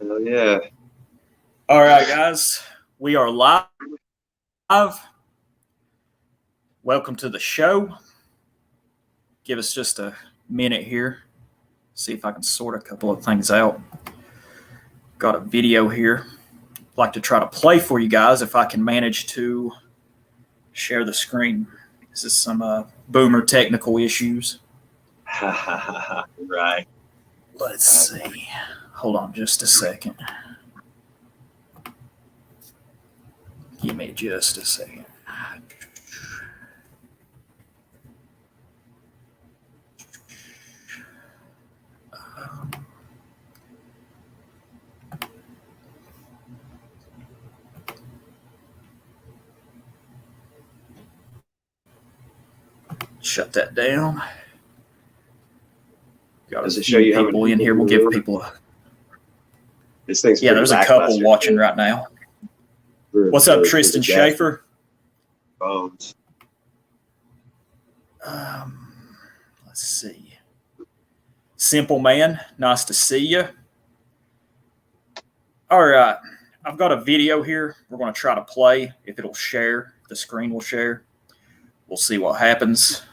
Oh yeah. All right, guys, we are live. Welcome to the show. Give us just a minute here. See if I can sort a couple of things out. Got a video here. Like to try to play for you guys if I can manage to share the screen. This is some boomer technical issues. Right. Let's see. Hold on just a second. Give me just a second. Shut that down. Got Does a it show few you how people many in here. We'll people give people a... This thing's Yeah, there's a couple lackluster watching right now. What's up, Tristan Schaefer? Phones. Let's see. Simple Man, nice to see you. All right, I've got a video here. We're going to try to play. If it'll share, the screen will share. We'll see what happens.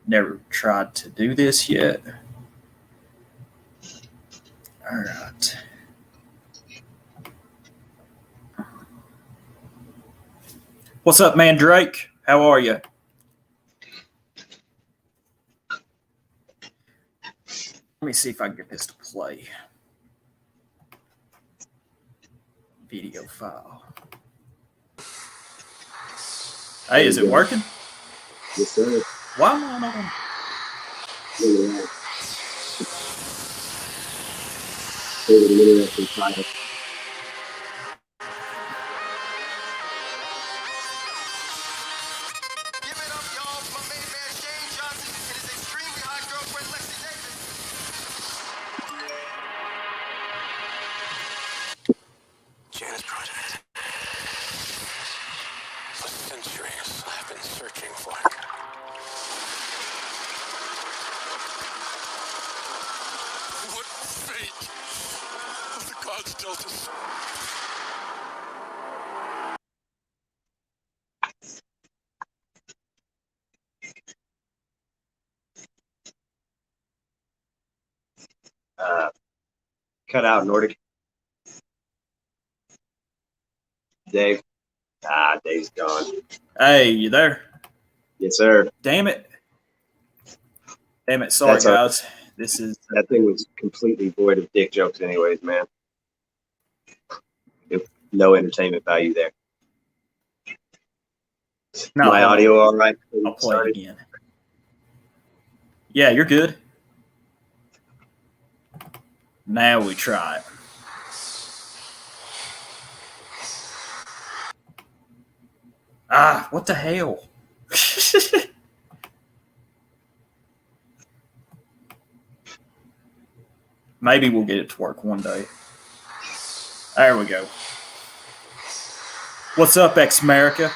Never tried to do this yet. All right. What's up, man, Drake? How are you? Let me see if I can get this to play. Video file. Hey, is it working? Yes, sir. Why am I not? Janus project. For centuries, I've been searching for it. What fate have the gods dealt us? Cut out Nordic. Dave. Dave's gone. Hey, you there? Yes, sir. Damn it. Damn it. Sorry, guys. That thing was completely void of dick jokes anyways, man. No entertainment value there. No, my audio all right? I'll play it again. Yeah, you're good. Now we try it. What the hell? Maybe we'll get it to work one day. There we go. What's up, Ex-America?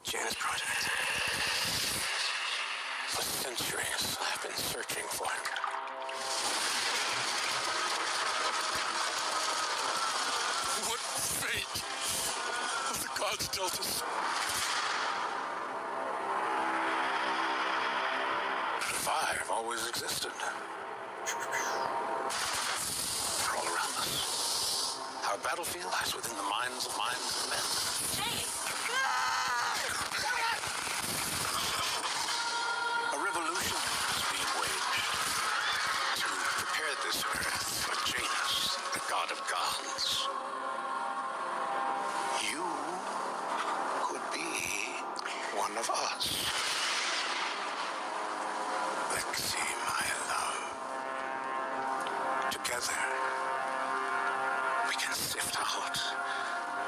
Janus project. For centuries, I've been searching for it. What fate have the gods dealt us? Fire have always existed. They're all around us. Our battlefield lies within the minds of men. A revolution is being waged to prepare this earth for Janus, the god of gods. You could be one of us. Lexi, my love. Together, we can sift out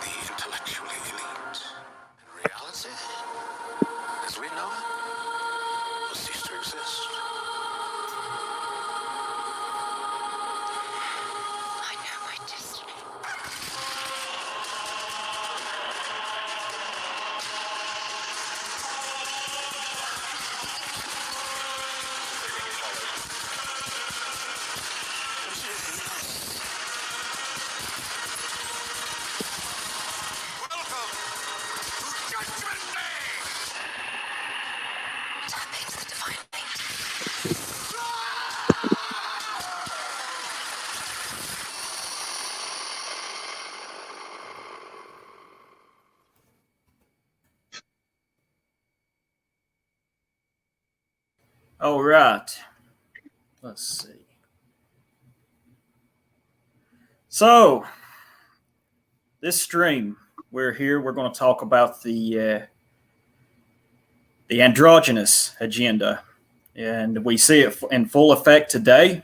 the intellectually elite. And reality, as we know it, cease to exist. I know my destiny. Welcome to Judgment Day! Tapping the divine light. All right. Let's see. So, this stream, we're going to talk about the androgynous agenda. And we see it in full effect today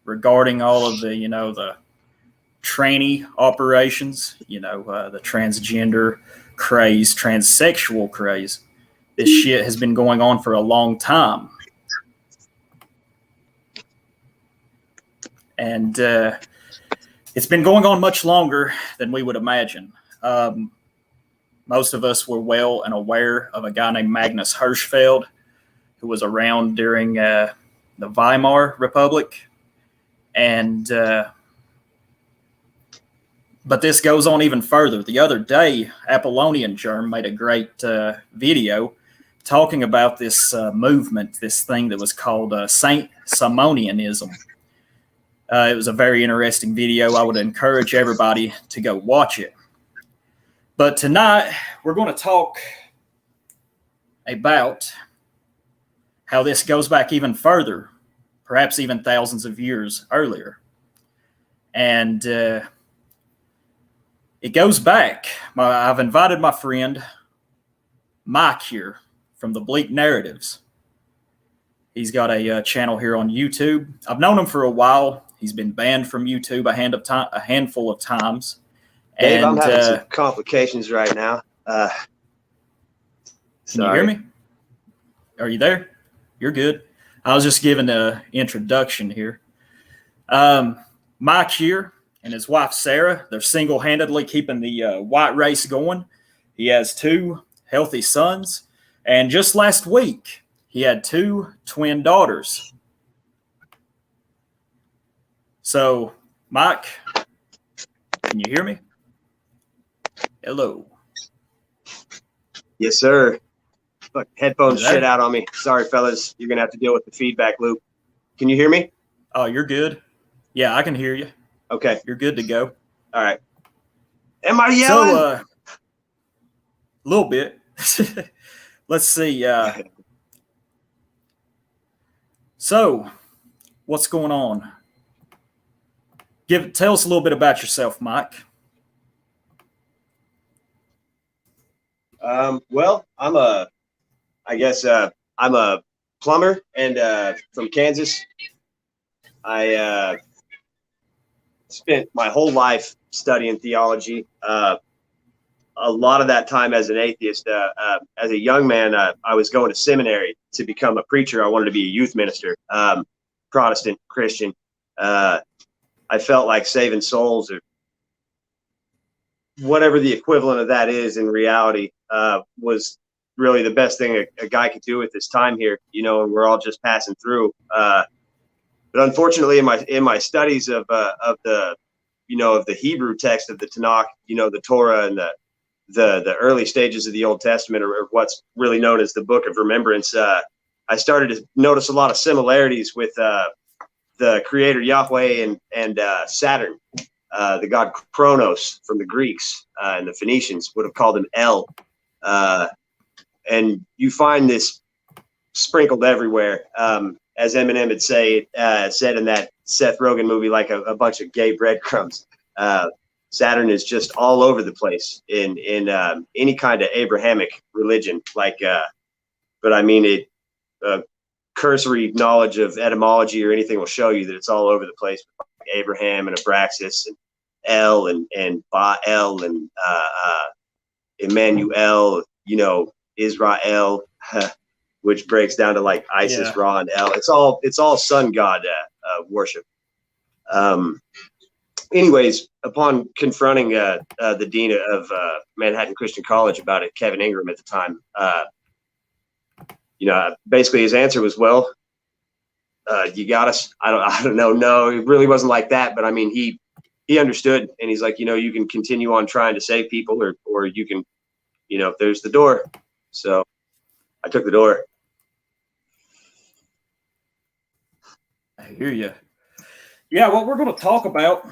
regarding all of the, the tranny operations, the transgender craze, transsexual craze. This shit has been going on for a long time. And it's been going on much longer than we would imagine. Most of us were well and aware of a guy named Magnus Hirschfeld, who was around during the Weimar Republic. And but this goes on even further. The other day, Apollonian Germ made a great video talking about this movement, this thing that was called Saint Simonianism. It was a very interesting video. I would encourage everybody to go watch it. But tonight, we're going to talk about how this goes back even further, perhaps even thousands of years earlier. And it goes back. I've invited my friend Mike here from the Bleak Narratives. He's got a channel here on YouTube. I've known him for a while. He's been banned from YouTube a handful of times. Dave, And, I'm having some complications right now. Can you hear me? Are you there? You're good. I was just giving an introduction here. Mike here and his wife Sarah, they're single-handedly keeping the white race going. He has 2 healthy sons. And just last week, he had 2 twin daughters. So, Mike, can you hear me? Hello. Yes, sir. Fuck, headphones Hello? shit out on me. Sorry, fellas. You're going to have to deal with the feedback loop. Can you hear me? Oh, you're good. Yeah, I can hear you. Okay. You're good to go. All right. Am I yelling? So, a little bit. Let's see. So, what's going on? Tell us a little bit about yourself, Mike. Well, I'm a plumber and from Kansas. I spent my whole life studying theology. A lot of that time as an atheist. As a young man, I was going to seminary to become a preacher. I wanted to be a youth minister, Protestant Christian. I felt like saving souls, or whatever the equivalent of that is in reality, was really the best thing a guy could do at this time here. And we're all just passing through. But unfortunately, in my studies of the Hebrew text of the Tanakh, the Torah and the early stages of the Old Testament, or what's really known as the Book of Remembrance, I started to notice a lot of similarities with the Creator Yahweh and Saturn, the god Kronos from the Greeks, and the Phoenicians would have called him El. And you find this sprinkled everywhere, as Eminem had said in that Seth Rogen movie, like a bunch of gay breadcrumbs. Saturn is just all over the place in any kind of Abrahamic religion. But I mean, cursory knowledge of etymology or anything will show you that it's all over the place. Abraham and Abraxas and El and Baal and Emmanuel, Israel. which breaks down to like Isis, Yeah. Ra, and El. It's all sun god worship. Anyways, upon confronting the dean of Manhattan Christian College about it, Kevin Ingram at the time, basically his answer was, well, you got us. I don't know. No, it really wasn't like that. But I mean, he understood, and he's like, you can continue on trying to save people, or you can, there's the door. So I took the door. I hear you. Yeah, what we're going to talk about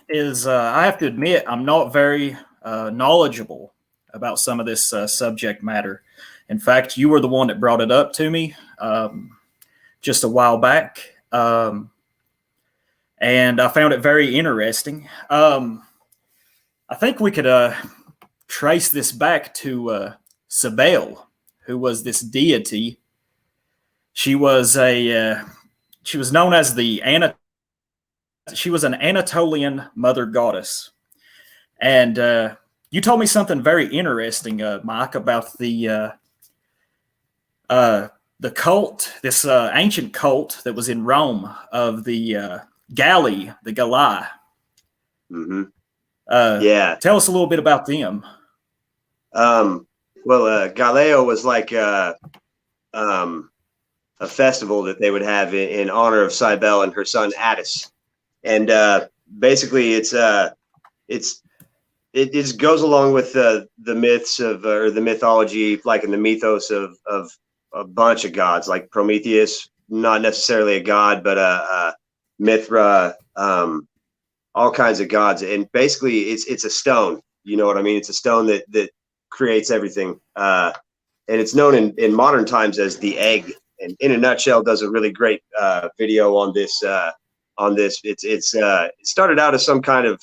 is, I have to admit, I'm not very knowledgeable about some of this subject matter. In fact, you were the one that brought it up to me just a while back, and I found it very interesting. I think we could trace this back to Cybele, who was this deity. She was known as she was an Anatolian mother goddess. And you told me something very interesting, Mike, about the cult, this ancient cult that was in Rome of the galli, the galli. Mm-hmm. Yeah. Tell us a little bit about them. Well, Galileo was like a festival that they would have in honor of Cybele and her son Attis. And basically, it just goes along with the myths or the mythology, like in the mythos of a bunch of gods, like Prometheus, not necessarily a god, but Mithra, all kinds of gods. And basically, it's a stone. You know what I mean? It's a stone that creates everything. And it's known in modern times as the egg. And in a nutshell, does a really great video on this. It started out as some kind of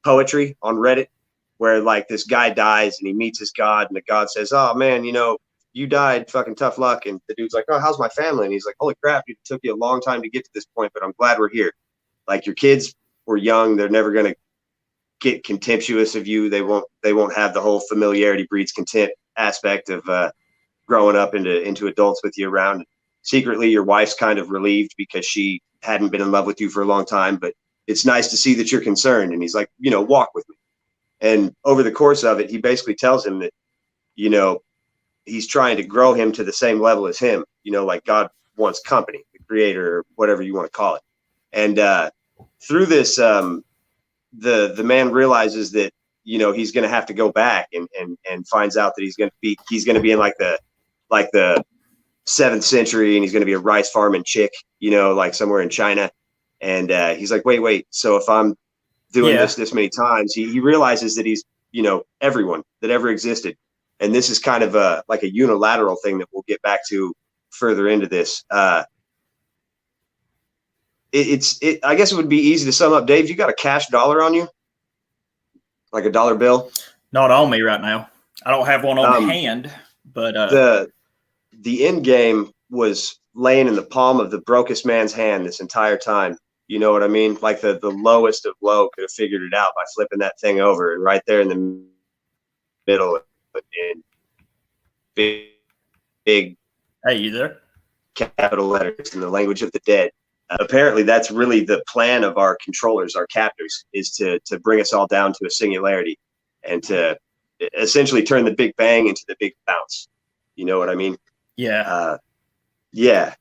poetry on Reddit, where like this guy dies and he meets his god, and the god says, "Oh man, you died, fucking tough luck." And the dude's like, "Oh, how's my family?" And he's like, "Holy crap, it took you a long time to get to this point, but I'm glad we're here. Like, your kids were young; they're never gonna get contemptuous of you. They won't have the whole familiarity breeds contempt aspect of growing up into adults with you around. Secretly, your wife's kind of relieved because she hadn't been in love with you for a long time, but it's nice to see that you're concerned." And he's like, "Walk with me." And over the course of it, he basically tells him that, he's trying to grow him to the same level as him, like God wants company, the creator, or whatever you want to call it. And through this, the man realizes that, he's going to have to go back and finds out that he's going to be in like the 7th century, and he's going to be a rice farming chick, like somewhere in China. And he's like, wait. So if I'm doing this many times, he realizes that he's, everyone that ever existed. And this is kind of like a unilateral thing that we'll get back to further into this. I guess it would be easy to sum up. Dave, you got a cash dollar on you? Like a dollar bill? Not on me right now. I don't have one on hand, but the end game was laying in the palm of the brokest man's hand this entire time. You know what I mean? Like the lowest of low could have figured it out by flipping that thing over, and right there in the middle, in big hey, you there? Capital letters in the language of the dead. Apparently, that's really the plan of our controllers, our captors, is to bring us all down to a singularity and to essentially turn the Big Bang into the Big Bounce. You know what I mean? Yeah. Yeah.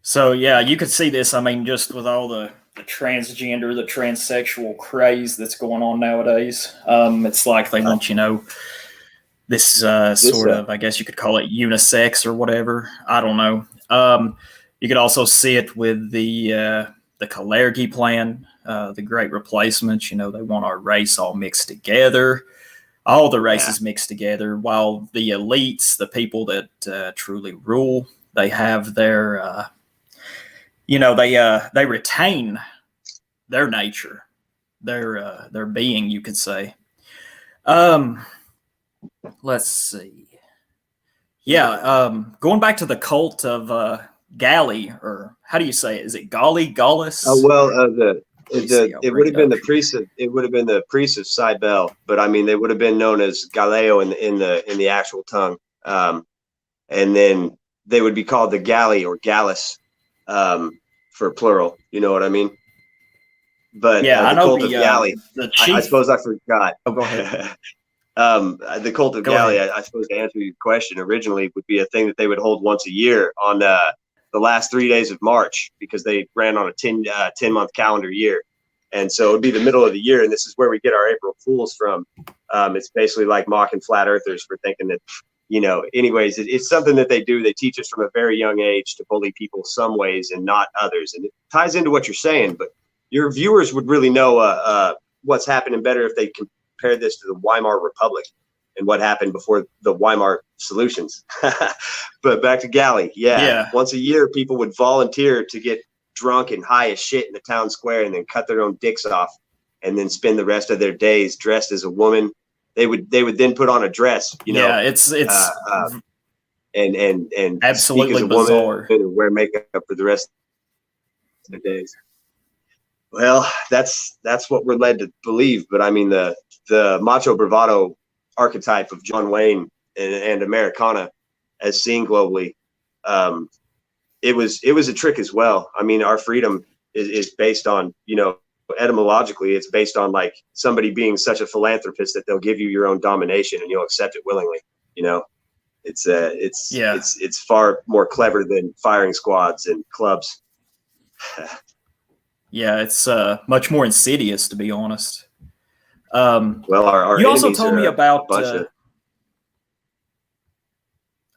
So yeah, you could see this. I mean, just with all the transgender, the transsexual craze that's going on nowadays, it's like they want, this sort of, I guess you could call it unisex or whatever. I don't know. You could also see it with the Kalergi plan, the Great Replacement. They want our race all mixed together, all the races mixed together, while the elites, the people that truly rule, they have their, they retain their nature, their being, you could say. Let's see. Yeah, going back to the cult of Galli, or how do you say it? Is it Galli, Gallus? Oh well, it would have been the priest. It would have been the priest of Cybele, but I mean, they would have been known as Galileo in the actual tongue. and then they would be called the galli or gallus, for plural. You know what I mean? But Yeah, I the know cult of Galli, the chief. I suppose I forgot. Oh, go ahead. The cult of Go Galli, ahead. I suppose to answer your question, originally would be a thing that they would hold once a year on the last 3 days of March, because they ran on a 10-month calendar year. And so it would be the middle of the year, and this is where we get our April Fools from. It's basically like mocking flat earthers for thinking that, anyways, it's something that they do. They teach us from a very young age to bully people some ways and not others. And it ties into what you're saying, but your viewers would really know what's happening better if they compare this to the Weimar Republic and what happened before the Weimar solutions. But back to Galli. Yeah. Once a year, people would volunteer to get drunk and high as shit in the town square and then cut their own dicks off and then spend the rest of their days dressed as a woman. They would then put on a dress, Yeah, it's and absolutely speak as a bizarre. woman and wear makeup for the rest of the days. Well, that's what we're led to believe. But I mean, the macho bravado archetype of John Wayne and Americana, as seen globally, it was a trick as well. I mean, our freedom is based on, etymologically, it's based on like somebody being such a philanthropist that they'll give you your own domination and you'll accept it willingly. It's far more clever than firing squads and clubs. Yeah, it's much more insidious, to be honest. Well, our you also enemies told are me about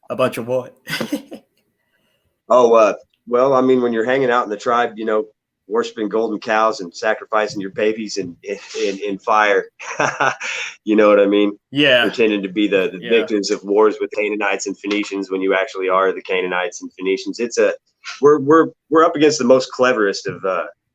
a bunch of what? Well, I mean, when you're hanging out in the tribe, worshiping golden cows and sacrificing your babies in fire, you know what I mean? Yeah. Pretending to be the victims of wars with Canaanites and Phoenicians when you actually are the Canaanites and Phoenicians. We're up against the most cleverest of,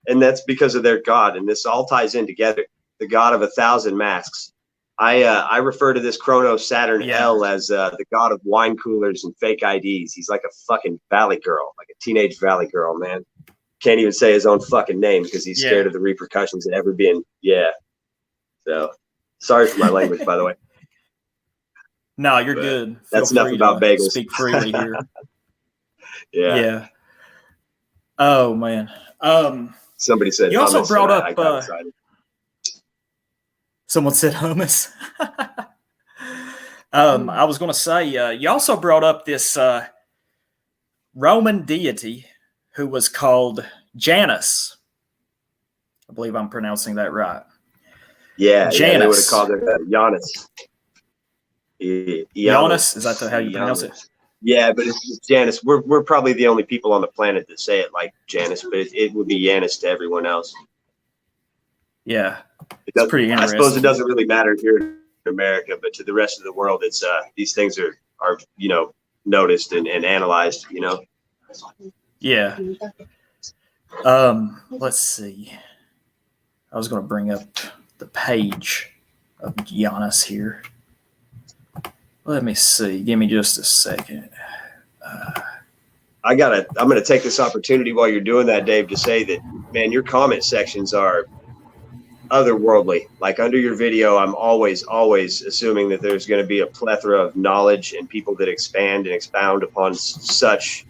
and that's because of their god. And this all ties in together. The god of 1,000 masks. I refer to this Chronos Saturn L as the god of wine coolers and fake IDs. He's like a fucking valley girl, like a teenage valley girl, man. Can't even say his own fucking name because he's scared of the repercussions of ever being. Yeah. So sorry for my language, by the way. No, you're good. That's enough about bagels. Speak freely here. Yeah. Oh man. Somebody said you also hummus, brought and up. I got excited. Someone said hummus. I was going to say, you also brought up this Roman deity who was called Janus. I believe I'm pronouncing that right. Yeah, Janus. Yeah, they would have called it Janus. Janus? Is that how you pronounce it? Yeah, but it's Janus. We're probably the only people on the planet that say it like Janus, but it would be Janus to everyone else. Yeah, it's pretty interesting. I suppose it doesn't really matter here in America, but to the rest of the world, it's these things are noticed and analyzed. Yeah. Let's see. I was going to bring up the page of Janus here. Let me see. Give me just a second. I'm going to take this opportunity while you're doing that, Dave, to say that, man, your comment sections are otherworldly. Like under your video, I'm always assuming that there's going to be a plethora of knowledge and people that expand and expound upon such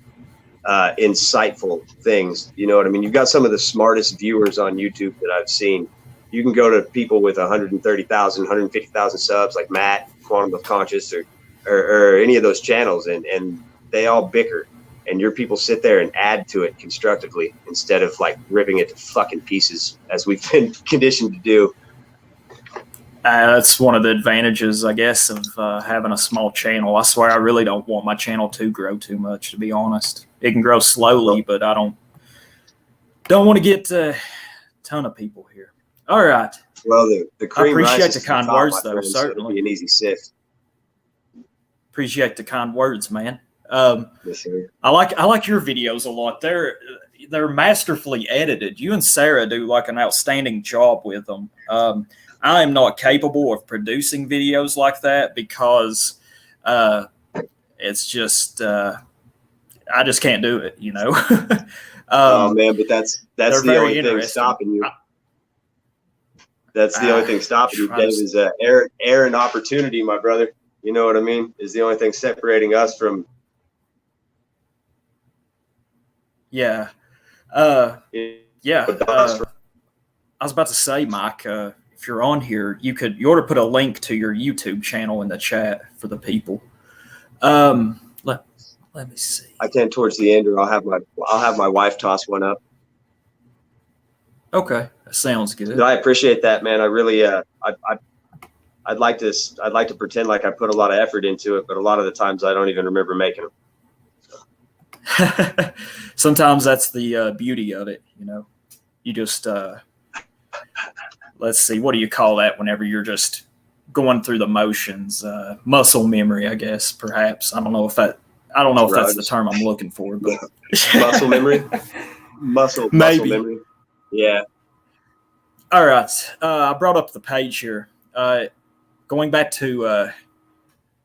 insightful things. You know what I mean? You've got some of the smartest viewers on YouTube that I've seen. You can go to people with 130,000, 150,000 subs like Matt, Quantum of Conscious, or any of those channels, and they all bicker. And your people sit there and add to it constructively instead of like ripping it to fucking pieces as we've been conditioned to do. That's one of the advantages, I guess, of having a small channel. I swear I really don't want my channel to grow too much, to be honest. It can grow slowly, but I don't want to get a ton of people here. All right. Well, the cream I appreciate rises the to kind top, words, my though, friend, so it'll certainly. be an easy sift. Appreciate the kind words, man. Yes, sir. I like your videos a lot. They're masterfully edited. You and Sarah do like an outstanding job with them. I am not capable of producing videos like that because it's just I just can't do it, Oh man, but that's the only thing stopping you. That's the only thing stopping you, Dave, is air and opportunity, my brother. You know what I mean? Is the only thing separating us from Yeah. You Yeah. know, I was about to say, Mike, if you're on here, you ought to put a link to your YouTube channel in the chat for the people. Let me see. I can towards the end, or I'll have my wife toss one up. Okay, that sounds good. But I appreciate that, man. I really, I'd like to pretend like I put a lot of effort into it, but a lot of the times I don't even remember making them. Sometimes that's the beauty of it, you know. You just let's see, what do you call that whenever you're just going through the motions? Muscle memory, I guess, perhaps. I don't know if that's the term I'm looking for, but muscle memory, muscle memory. Yeah. All right. I brought up the page here. Going back to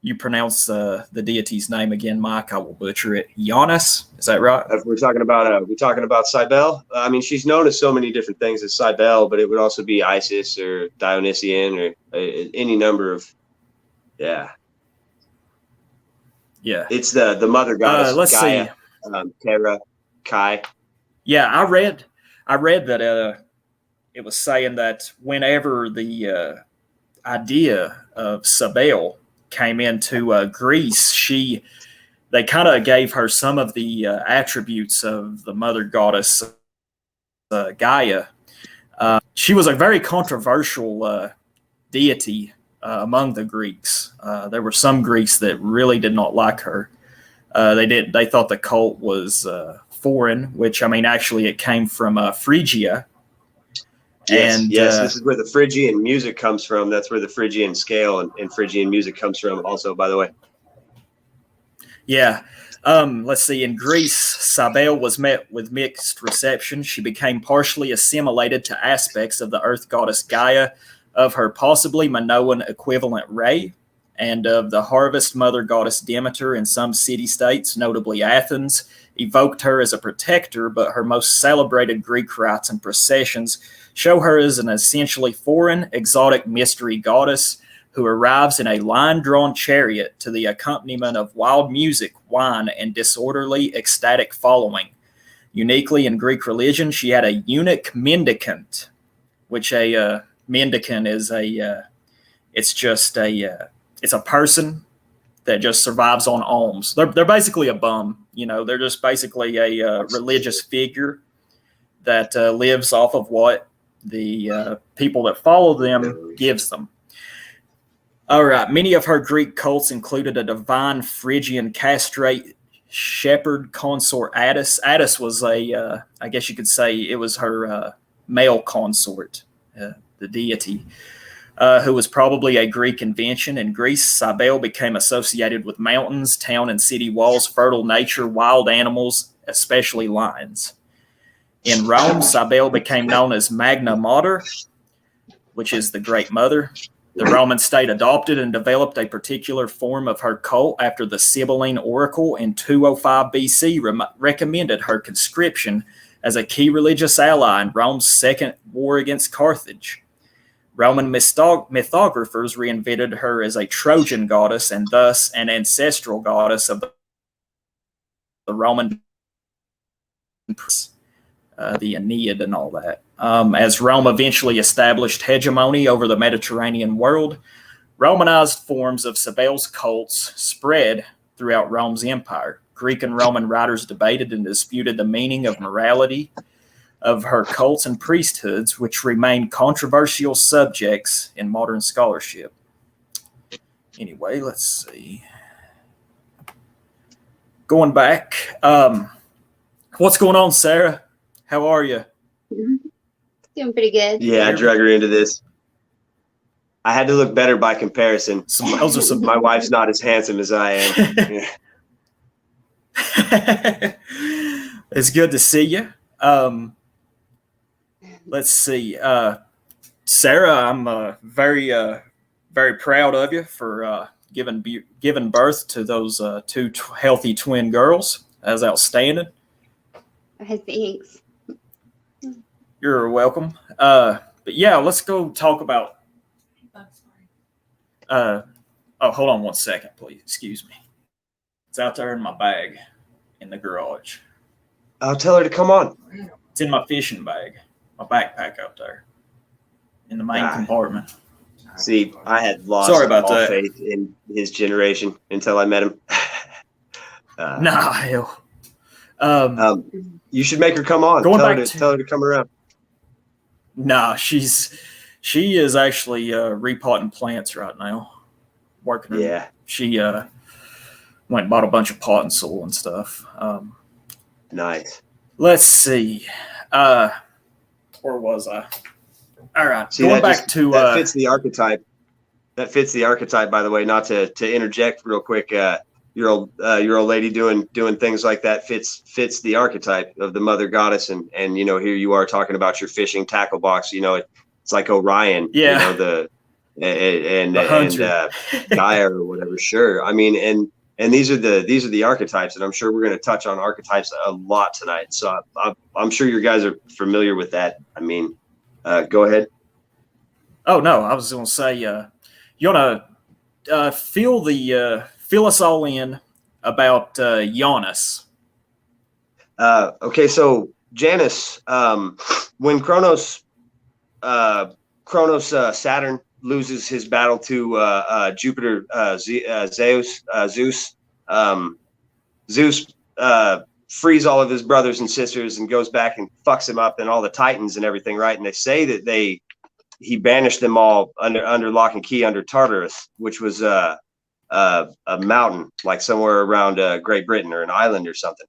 you pronounce the deity's name again, Mike. I will butcher it. Janus, is that right? We're talking about Cybele. I mean, she's known as so many different things as Cybele, but it would also be Isis or Dionysian or any number of. Yeah. Yeah. It's the mother goddess. Let's Gaia, see. Terra, Kai. Yeah, I read that it was saying that whenever the idea of Cybele came into Greece, they kind of gave her some of the attributes of the mother goddess Gaia. She was a very controversial deity among the Greeks. There were some Greeks that really did not like her. They thought the cult was foreign, which, I mean, actually it came from Phrygia. Yes, and this is where the Phrygian music comes from. That's where the Phrygian scale and Phrygian music comes from also, by the way. Yeah. Let's see. In Greece, Cybele was met with mixed reception. She became partially assimilated to aspects of the earth goddess Gaia, of her possibly Minoan equivalent Re, and of the harvest mother goddess Demeter. In some city-states, notably Athens, evoked her as a protector, but her most celebrated Greek rites and processions show her as an essentially foreign, exotic mystery goddess who arrives in a line-drawn chariot to the accompaniment of wild music, wine, and disorderly, ecstatic following. Uniquely in Greek religion, she had a eunuch mendicant, which a mendicant is it's a person that just survives on alms. They're basically a bum, you know. They're just basically a religious figure that lives off of what the people that follow them gives them. All right. Many of her Greek cults included a divine Phrygian castrate shepherd consort, Attis. Attis was I guess you could say it was her male consort, the deity, who was probably a Greek invention. In Greece, Cybele became associated with mountains, town and city walls, fertile nature, wild animals, especially lions. In Rome, Cybele became known as Magna Mater, which is the Great Mother. The Roman state adopted and developed a particular form of her cult after the Cybele oracle in 205 BC recommended her conscription as a key religious ally in Rome's second war against Carthage. Roman mythographers reinvented her as a Trojan goddess and thus an ancestral goddess of the Roman the Aeneid and all that. As Rome eventually established hegemony over the Mediterranean world, Romanized forms of Cybele's cults spread throughout Rome's empire. Greek and Roman writers debated and disputed the meaning of morality of her cults and priesthoods, which remain controversial subjects in modern scholarship. Anyway, let's see. Going back, what's going on, Sarah? How are you? Doing pretty good. Yeah, I drug her into this. I had to look better by comparison. My wife's not as handsome as I am. Yeah. It's good to see you. Let's see. Sarah, I'm very proud of you for giving birth to those two healthy twin girls. That's outstanding. Thanks. You're welcome. But yeah, let's go talk about. Hold on one second, please. Excuse me. It's out there in my bag in the garage. I'll tell her to come on. It's in my fishing bag, my backpack up there in the main Ah. compartment. See, I had lost Sorry about all that. faith in his generation until I met him. Nah, hell. You should make her come on. Going Tell back her to come around. Nah, she is actually repotting plants right now. Working. Yeah. She went and bought a bunch of potting soil and stuff. Nice. Let's see. Where was I? All right. See, going that back to that fits the archetype. That fits the archetype, by the way. Not to interject real quick. Your old lady doing things like that fits the archetype of the mother goddess, and here you are talking about your fishing tackle box. It's like Orion. Yeah. The hunter. Gaia or whatever. Sure. I mean, and these are the archetypes, and I'm sure we're going to touch on archetypes a lot tonight. So I'm sure you guys are familiar with that. I mean, go ahead. Oh no, I was going to say, you want to fill us all in about Janus. Okay, so Janus, when Saturn loses his battle to Jupiter, Zeus, Zeus frees all of his brothers and sisters and goes back and fucks him up and all the Titans and everything, right? And they say that he banished them all under lock and key under Tartarus, which was a mountain like somewhere around Great Britain or an island or something.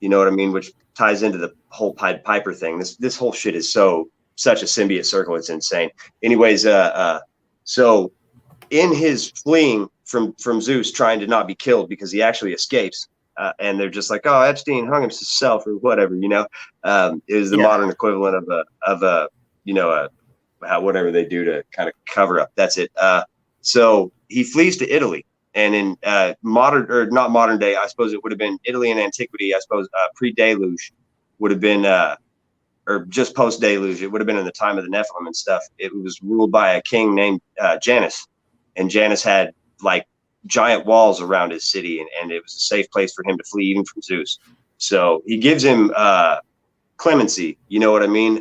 You know what I mean? Which ties into the whole Pied Piper thing. This whole shit is such a symbiote circle. It's insane. Anyways, so in his fleeing from Zeus, trying to not be killed because he actually escapes, and they're just like, oh, Epstein hung himself or whatever. Is the modern equivalent of a whatever they do to kind of cover up. That's it. So he flees to Italy, and in not modern day, I suppose it would have been Italy in antiquity. I suppose pre-deluge would have been, or just post-deluge. It would have been in the time of the Nephilim and stuff. It was ruled by a king named Janus, and Janus had like giant walls around his city, and it was a safe place for him to flee even from Zeus. So he gives him clemency. You know what I mean?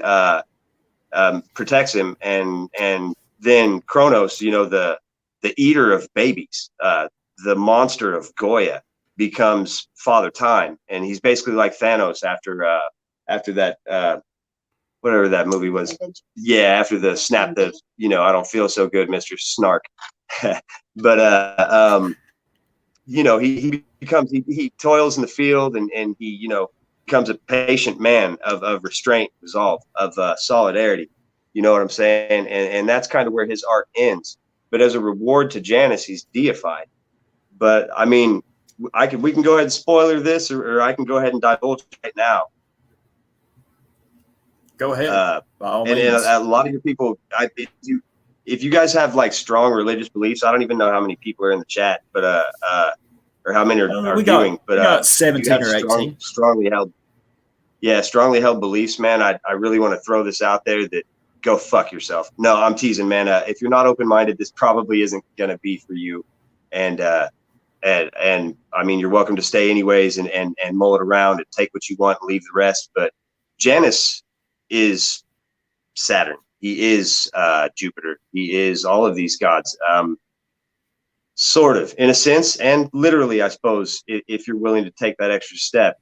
Protects him, and then Kronos, the eater of babies, the monster of Goya, becomes Father Time, and he's basically like Thanos after that whatever that movie was. Yeah, after the snap, I don't feel so good, Mr. Snark. But he toils in the field, and he becomes a patient man of restraint, resolve, of solidarity. You know what I'm saying? And that's kind of where his arc ends. But as a reward to Janus, he's deified. But I mean, we can go ahead and spoiler this, or I can go ahead and divulge right now. Go ahead. And a lot of your people, if you guys have like strong religious beliefs, I don't even know how many people are in the chat, but or how many are viewing. But we got 17 or 18. Strongly held beliefs, man. I really want to throw this out there that go fuck yourself. No, I'm teasing, man. If you're not open-minded, this probably isn't gonna be for you. And I mean, you're welcome to stay anyways and mull it around and take what you want and leave the rest. But Janus is Saturn. He is Jupiter. He is all of these gods, sort of, in a sense, and literally, I suppose, if you're willing to take that extra step.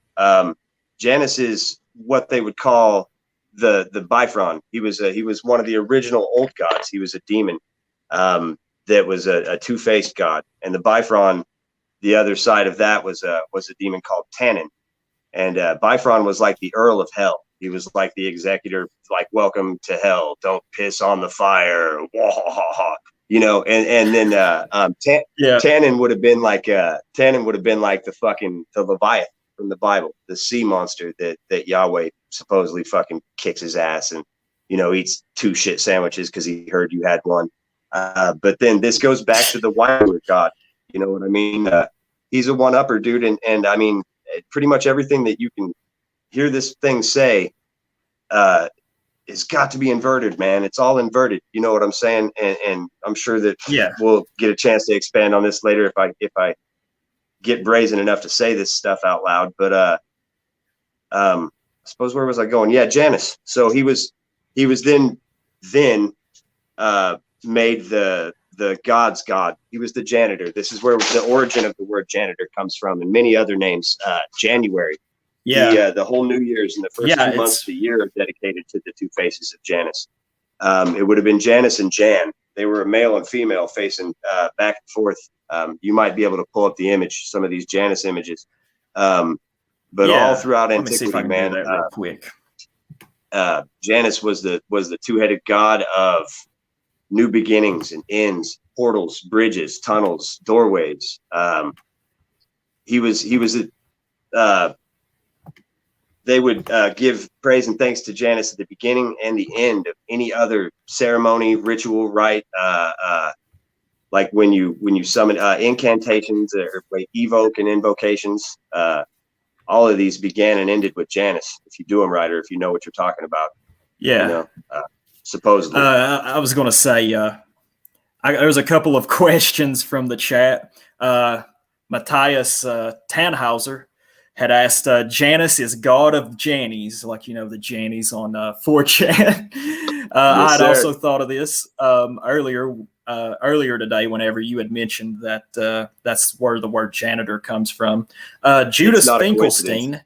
Janus is what they would call the Bifron. He was one of the original old gods. He was a demon that was a two-faced god, and the Bifron, the other side of that, was a demon called Tannin, and Bifron was like the Earl of Hell. He was like the executor, like, welcome to hell, don't piss on the fire, and then Tannin would have been like the Leviathan from the Bible, the sea monster that Yahweh supposedly fucking kicks his ass and eats 2 shit sandwiches because he heard you had one. But then this goes back to the wine god. You know what I mean? He's a one-upper dude, and I mean, pretty much everything that you can hear this thing say it's got to be inverted, man. It's all inverted. You know what I'm saying? And I'm sure that we'll get a chance to expand on this later if I get brazen enough to say this stuff out loud. But I suppose where was I going? Yeah, Janus. So he was then made the god's god. He was the janitor. This is where the origin of the word janitor comes from, and many other names. January. Yeah. The whole New Year's and the first 2 months of the year are dedicated to the two faces of Janus. It would have been Janus and Jan. They were a male and female facing back and forth. You might be able to pull up the image, some of these Janus images. But all throughout antiquity, man, do that real quick. Janus was the two-headed god of new beginnings and ends, portals, bridges, tunnels, doorways. He was they would give praise and thanks to Janus at the beginning and the end of any other ceremony, ritual, rite, like when you summon incantations or evoke and invocations. All of these began and ended with Janus, if you do them right or if you know what you're talking about. Yeah. You know, supposedly. I was going to say, there's a couple of questions from the chat. Matthias Tannhauser had asked, Janus is god of Jannies, like, you know, the Jannies on 4chan. I had also thought of this earlier today whenever you had mentioned that that's where the word janitor comes from. Judas Finkelstein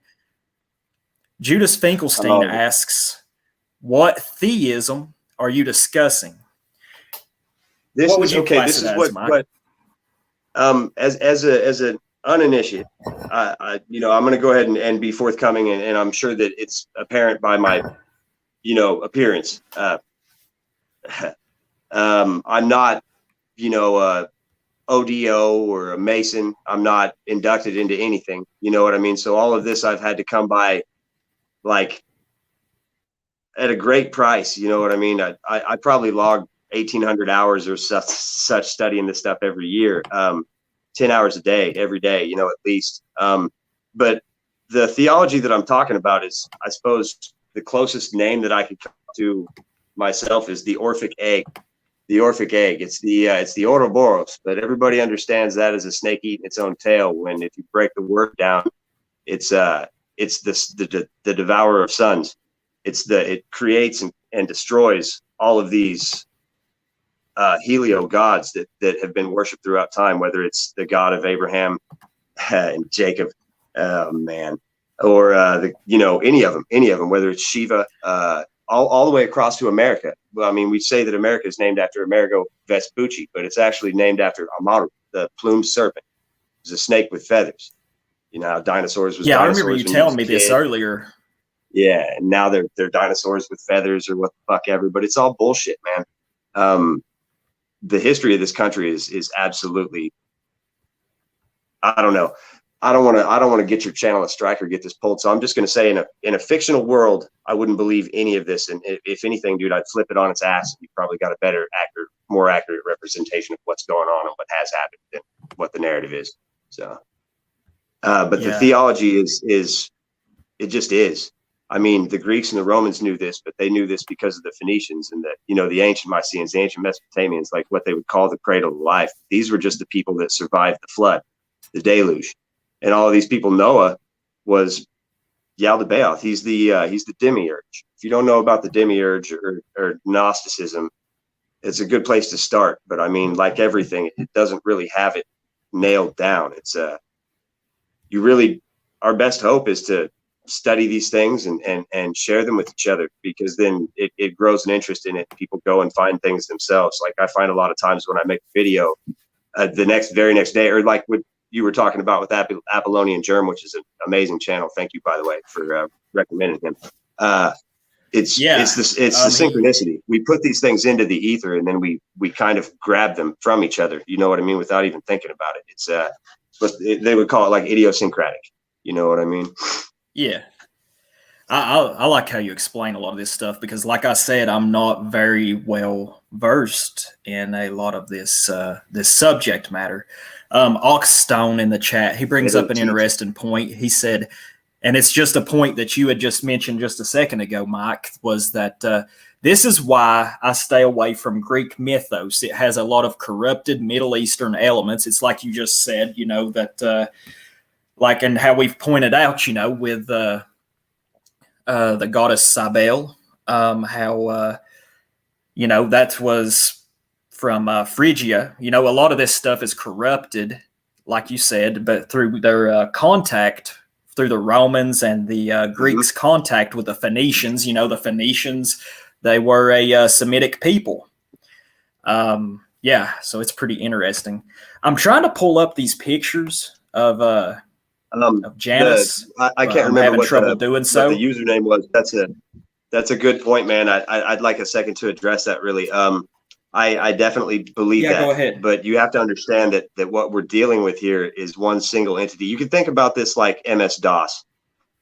asks, what theism are you discussing? This is what as an uninitiate, I'm going to go ahead and be forthcoming, and I'm sure that it's apparent by my, appearance. I'm not, ODO or a Mason. I'm not inducted into anything. You know what I mean? So all of this I've had to come by, like, at a great price. You know what I mean? I probably log 1,800 hours or such studying this stuff every year. 10 hours a day, every day, at least. But the theology that I'm talking about is, I suppose, the closest name that I could come to myself is the Orphic egg. The Orphic egg. It's the Ouroboros, but everybody understands that as a snake eating its own tail. When if you break the word down, it's the devourer of suns. It creates and destroys all of these helio gods that have been worshipped throughout time, whether it's the god of Abraham and Jacob, or any of them, whether it's Shiva, all the way across to America. Well, I mean, we say that America is named after Amerigo Vespucci, but it's actually named after Amaru, the plumed serpent. It was a snake with feathers. You know how dinosaurs was. Yeah, I remember you telling me this earlier. Yeah, and now they're dinosaurs with feathers or what the fuck ever, but it's all bullshit, man. The history of this country is absolutely, I don't know. I don't want to get your channel a strike or get this pulled. So I'm just going to say in a fictional world, I wouldn't believe any of this. And if anything, dude, I'd flip it on its ass. You probably got a more accurate representation of what's going on and what has happened than what the narrative is. So, but the theology is it just is. I mean, the Greeks and the Romans knew this, but they knew this because of the Phoenicians and the ancient Mycenaeans, the ancient Mesopotamians, like what they would call the cradle of life. These were just the people that survived the flood, the deluge. And all of these people, Noah was Yaldabaoth. He's the demiurge. If you don't know about the demiurge or Gnosticism, it's a good place to start. But I mean, like everything, it doesn't really have it nailed down. It's our best hope is to study these things and share them with each other, because then it grows an interest in it. People go and find things themselves. Like I find a lot of times when I make a video, the very next day, or like what you were talking about with Apollonian Germ, which is an amazing channel. Thank you, by the way, for recommending him. It's the synchronicity. We put these things into the ether, and then we kind of grab them from each other. You know what I mean? Without even thinking about it. It's they would call it like idiosyncratic. You know what I mean? Yeah. I like how you explain a lot of this stuff, because like I said, I'm not very well versed in a lot of this subject matter. Oxstone in the chat, he brings up an interesting point. He said, and it's just a point that you had just mentioned just a second ago, Mike, was that this is why I stay away from Greek mythos. It has a lot of corrupted Middle Eastern elements. It's like you just said, that like, and how we've pointed out, with the goddess Cybele, how that was from Phrygia. A lot of this stuff is corrupted, like you said, but through their contact, through the Romans and the Greeks' contact with the Phoenicians. The Phoenicians, they were a Semitic people. So it's pretty interesting. I'm trying to pull up these pictures of Janus. I can't remember what trouble the, doing so. what the username was. That's a good point, man. I'd like a second to address that. Really, I definitely believe that. Go ahead. But you have to understand that what we're dealing with here is one single entity. You can think about this like MS-DOS,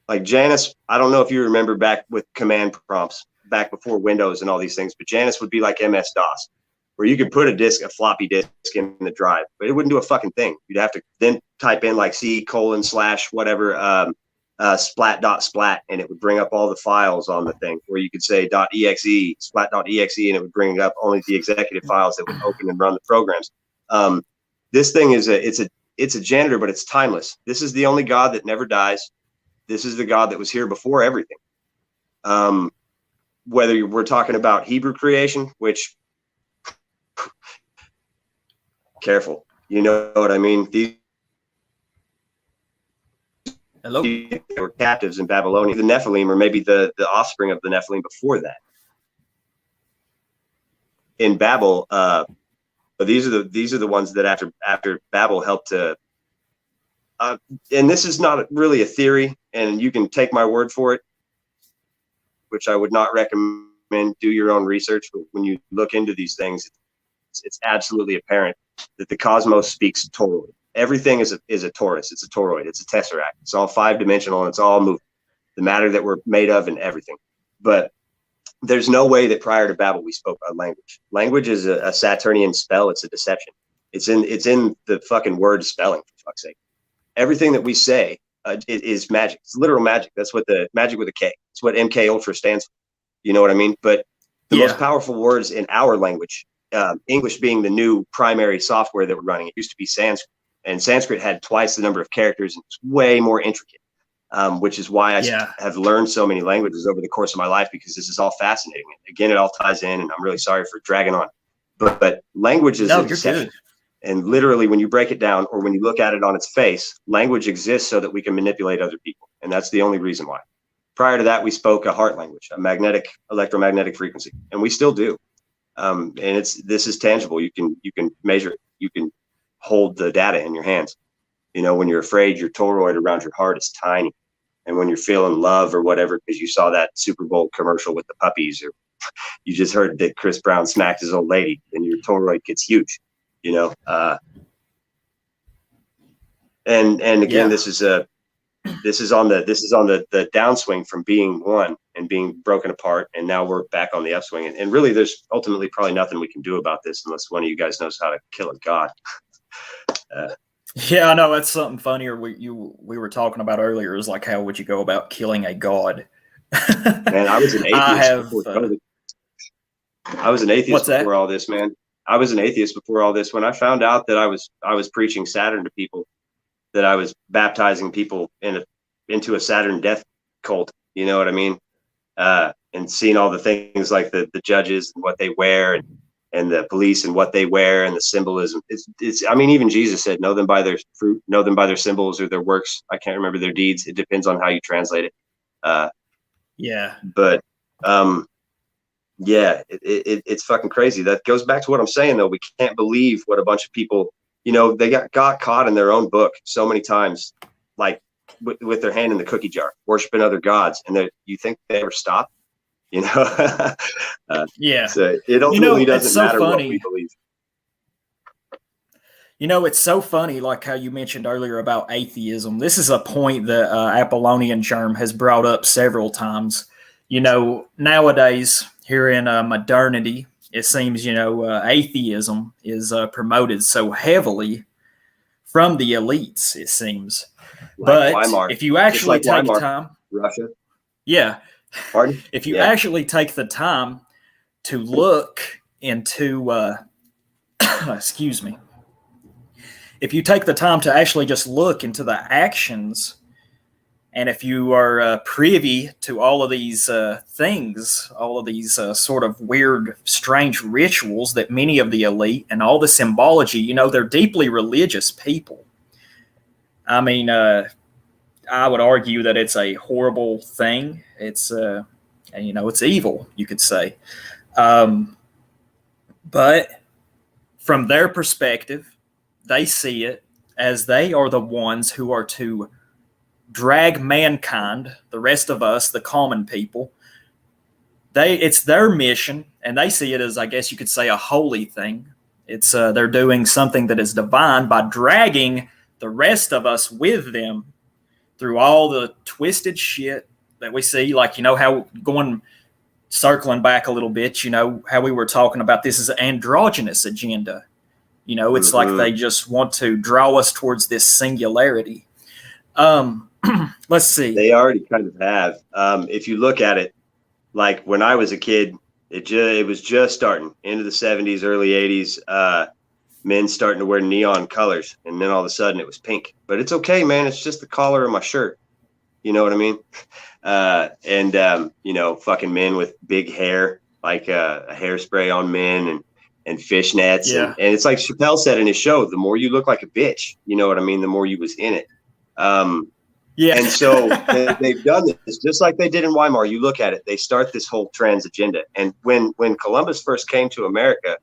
like Janus. I don't know if you remember back with command prompts back before Windows and all these things, but Janus would be like MS-DOS, where you could put a floppy disk in the drive, but it wouldn't do a fucking thing. You'd have to then type in like C:/ whatever, splat, and it would bring up all the files on the thing, where you could say .exe, splat.exe, and it would bring up only the executive files that would open and run the programs. This thing is it's a janitor, but it's timeless. This is the only God that never dies. This is the God that was here before everything. Whether we're talking about Hebrew creation, which careful, you know what I mean? They were captives in Babylonia. The Nephilim, or maybe the offspring of the Nephilim before that. In Babel, but these are the ones that after Babel helped to. And this is not really a theory, and you can take my word for it, which I would not recommend. Do your own research, but when you look into these things, it's absolutely apparent that the cosmos speaks toroid. Everything is a torus. It's a toroid. It's a tesseract. It's all 5-dimensional, and it's all moving. The matter that we're made of and everything. But there's no way that prior to Babel we spoke a language. Language is a Saturnian spell. It's a deception. It's in the fucking word spelling, for fuck's sake. Everything that we say is magic. It's literal magic. That's what the magic with a K. It's what MK Ultra stands for. You know what I mean? But the most powerful words in our language, English being the new primary software that we're running, it used to be Sanskrit. And Sanskrit had twice the number of characters, and it's way more intricate, which is why I have learned so many languages over the course of my life, because this is all fascinating. And again, it all ties in, and I'm really sorry for dragging on. But language is a deception. And literally, when you break it down, or when you look at it on its face, language exists so that we can manipulate other people. And that's the only reason why. Prior to that, we spoke a heart language, a electromagnetic frequency, and we still do. And this is tangible. You can measure it. You can hold the data in your hands. When you're afraid, your toroid around your heart is tiny. And when you're feeling love or whatever, because you saw that Super Bowl commercial with the puppies, or you just heard that Chris Brown smacked his old lady, then your toroid gets huge, and again, this is on the downswing from being one and being broken apart. And now we're back on the upswing. And really, there's ultimately probably nothing we can do about this unless one of you guys knows how to kill a god. I know that's something funnier we were talking about earlier, is like, how would you go about killing a god? Man, I was an atheist before COVID. I was an atheist before all this, man. I was an atheist before all this. When I found out that I was preaching Saturn to people, that I was baptizing people into a Saturn death cult, you know what I mean? And seeing all the things like the judges and what they wear, and the police and what they wear, and the symbolism. I mean, even Jesus said, know them by their fruit, know them by their symbols or their works. I can't remember their deeds. It depends on how you translate it. But it's fucking crazy. That goes back to what I'm saying, though. We can't believe what a bunch of people, they got caught in their own book so many times, like with their hand in the cookie jar, worshiping other gods. And you think they ever stop? So it ultimately doesn't matter what we believe. It's so funny, like how you mentioned earlier about atheism. This is a point that Apollonian Germ has brought up several times. Nowadays, here in modernity, it seems, atheism is promoted so heavily from the elites, it seems. But Weimar. If you actually take the time, Russia. Yeah. Pardon? If you actually take the time to look into, excuse me, if you take the time to actually just look into the actions And if you are privy to all of these things, all of these sort of weird, strange rituals that many of the elite and all the symbology, you know, they're deeply religious people. I mean, I would argue that it's a horrible thing. It's, you know, it's evil, you could say. But from their perspective, they see it as they are the ones who are to drag mankind, the rest of us, the common people. It's their mission, and they see it as, I guess you could say, a holy thing. It's they're doing something that is divine by dragging the rest of us with them through all the twisted shit that we see. Like, you know, how circling back a little bit, you know, how we were talking about this is an androgynous agenda. You know, it's like they just want to draw us towards this singularity. Let's see. They already kind of have. If you look at it, like when I was a kid, it was just starting into the 70s, early 80s. Men starting to wear neon colors, and then all of a sudden it was pink. But it's okay, man. It's just the collar of my shirt. You know what I mean? You know, fucking men with big hair, like a hairspray on men, and fishnets. Yeah. And it's like Chappelle said in his show, the more you look like a bitch, you know what I mean, the more you was in it. Yeah. And so they've done this just like they did in Weimar. You look at it, they start this whole trans agenda. And when Columbus first came to America,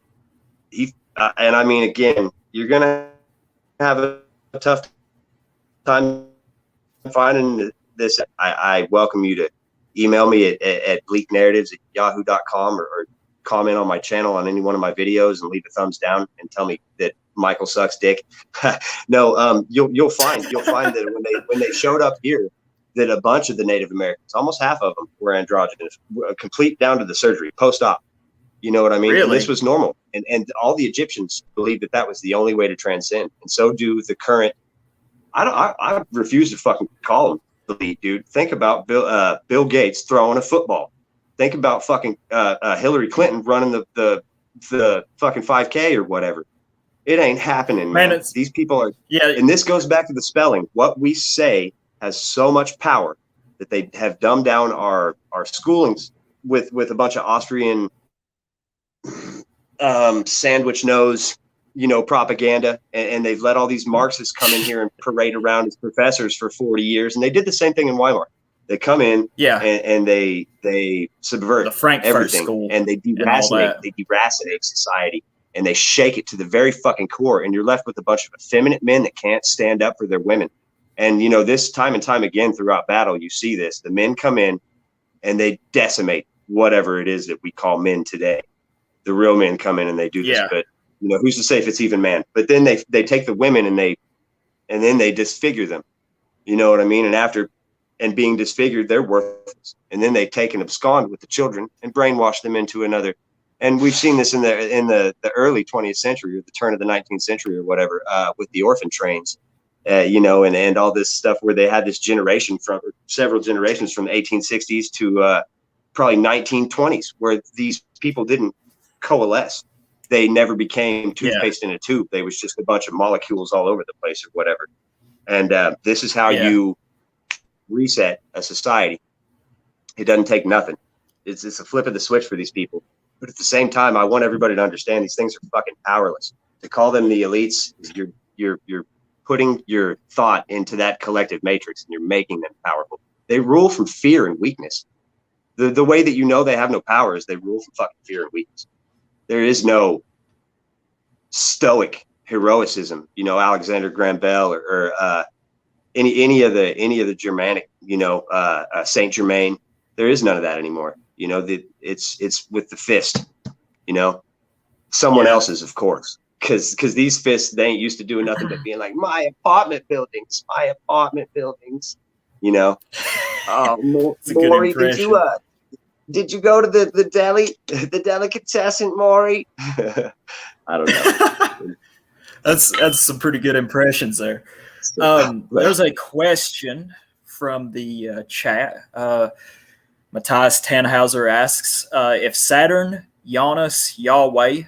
and I mean, again, you're going to have a tough time finding this. I welcome you to email me at bleaknarratives@yahoo.com or comment on my channel on any one of my videos and leave a thumbs down and tell me that Michael sucks dick. No, you'll find that when they showed up here, that a bunch of the Native Americans, almost half of them, were androgynous, complete down to the surgery, post-op. You know what I mean? Really? And this was normal. And all the Egyptians believed that was the only way to transcend. And so do the current, I refuse to fucking call them elite, dude. Think about Bill Gates throwing a football. Think about fucking Hillary Clinton running the fucking 5K or whatever. It ain't happening, man. These people are, and this goes back to the spelling. What we say has so much power that they have dumbed down our schoolings with a bunch of Austrian sandwich nose, you know, propaganda, and they've let all these Marxists come in here and parade around as professors for 40 years, and they did the same thing in Weimar. They come in, and they subvert the Frankfurt everything, School, and they deracinate society, and they shake it to the very fucking core, and you're left with a bunch of effeminate men that can't stand up for their women. And you know, this time and time again throughout battle, you see this. The men come in and they decimate whatever it is that we call men today. The real men come in and they do this, but you know, who's to say if it's even man? But then they take the women and then they disfigure them. You know what I mean? And being disfigured, they're worthless. And then they take and abscond with the children and brainwash them into another. And we've seen this in the early 20th century or the turn of the 19th century or whatever, with the orphan trains, you know, and all this stuff where they had this generation from several generations from the 1860s to probably 1920s, where these people didn't coalesce. They never became toothpaste in a tube. They was just a bunch of molecules all over the place or whatever. And this is how you reset a society. It doesn't take nothing. It's a flip of the switch for these people. But at the same time, I want everybody to understand these things are fucking powerless. To call them the elites, you're putting your thought into that collective matrix and you're making them powerful. They rule from fear and weakness. The way that you know they have no power is they rule from fucking fear and weakness. There is no stoic heroicism, you know, Alexander Graham Bell or any of the Germanic, you know, Saint Germain. There is none of that anymore. You know, it's with the fist, you know, someone else's, of course, because these fists, they ain't used to doing nothing but being like, my apartment buildings, you know. Maury, did you go to the deli, the delicatessen, Maury? I don't know. That's some pretty good impressions there. There's a question from the chat. Matthias Tannhauser asks, if Saturn, Janus, Yahweh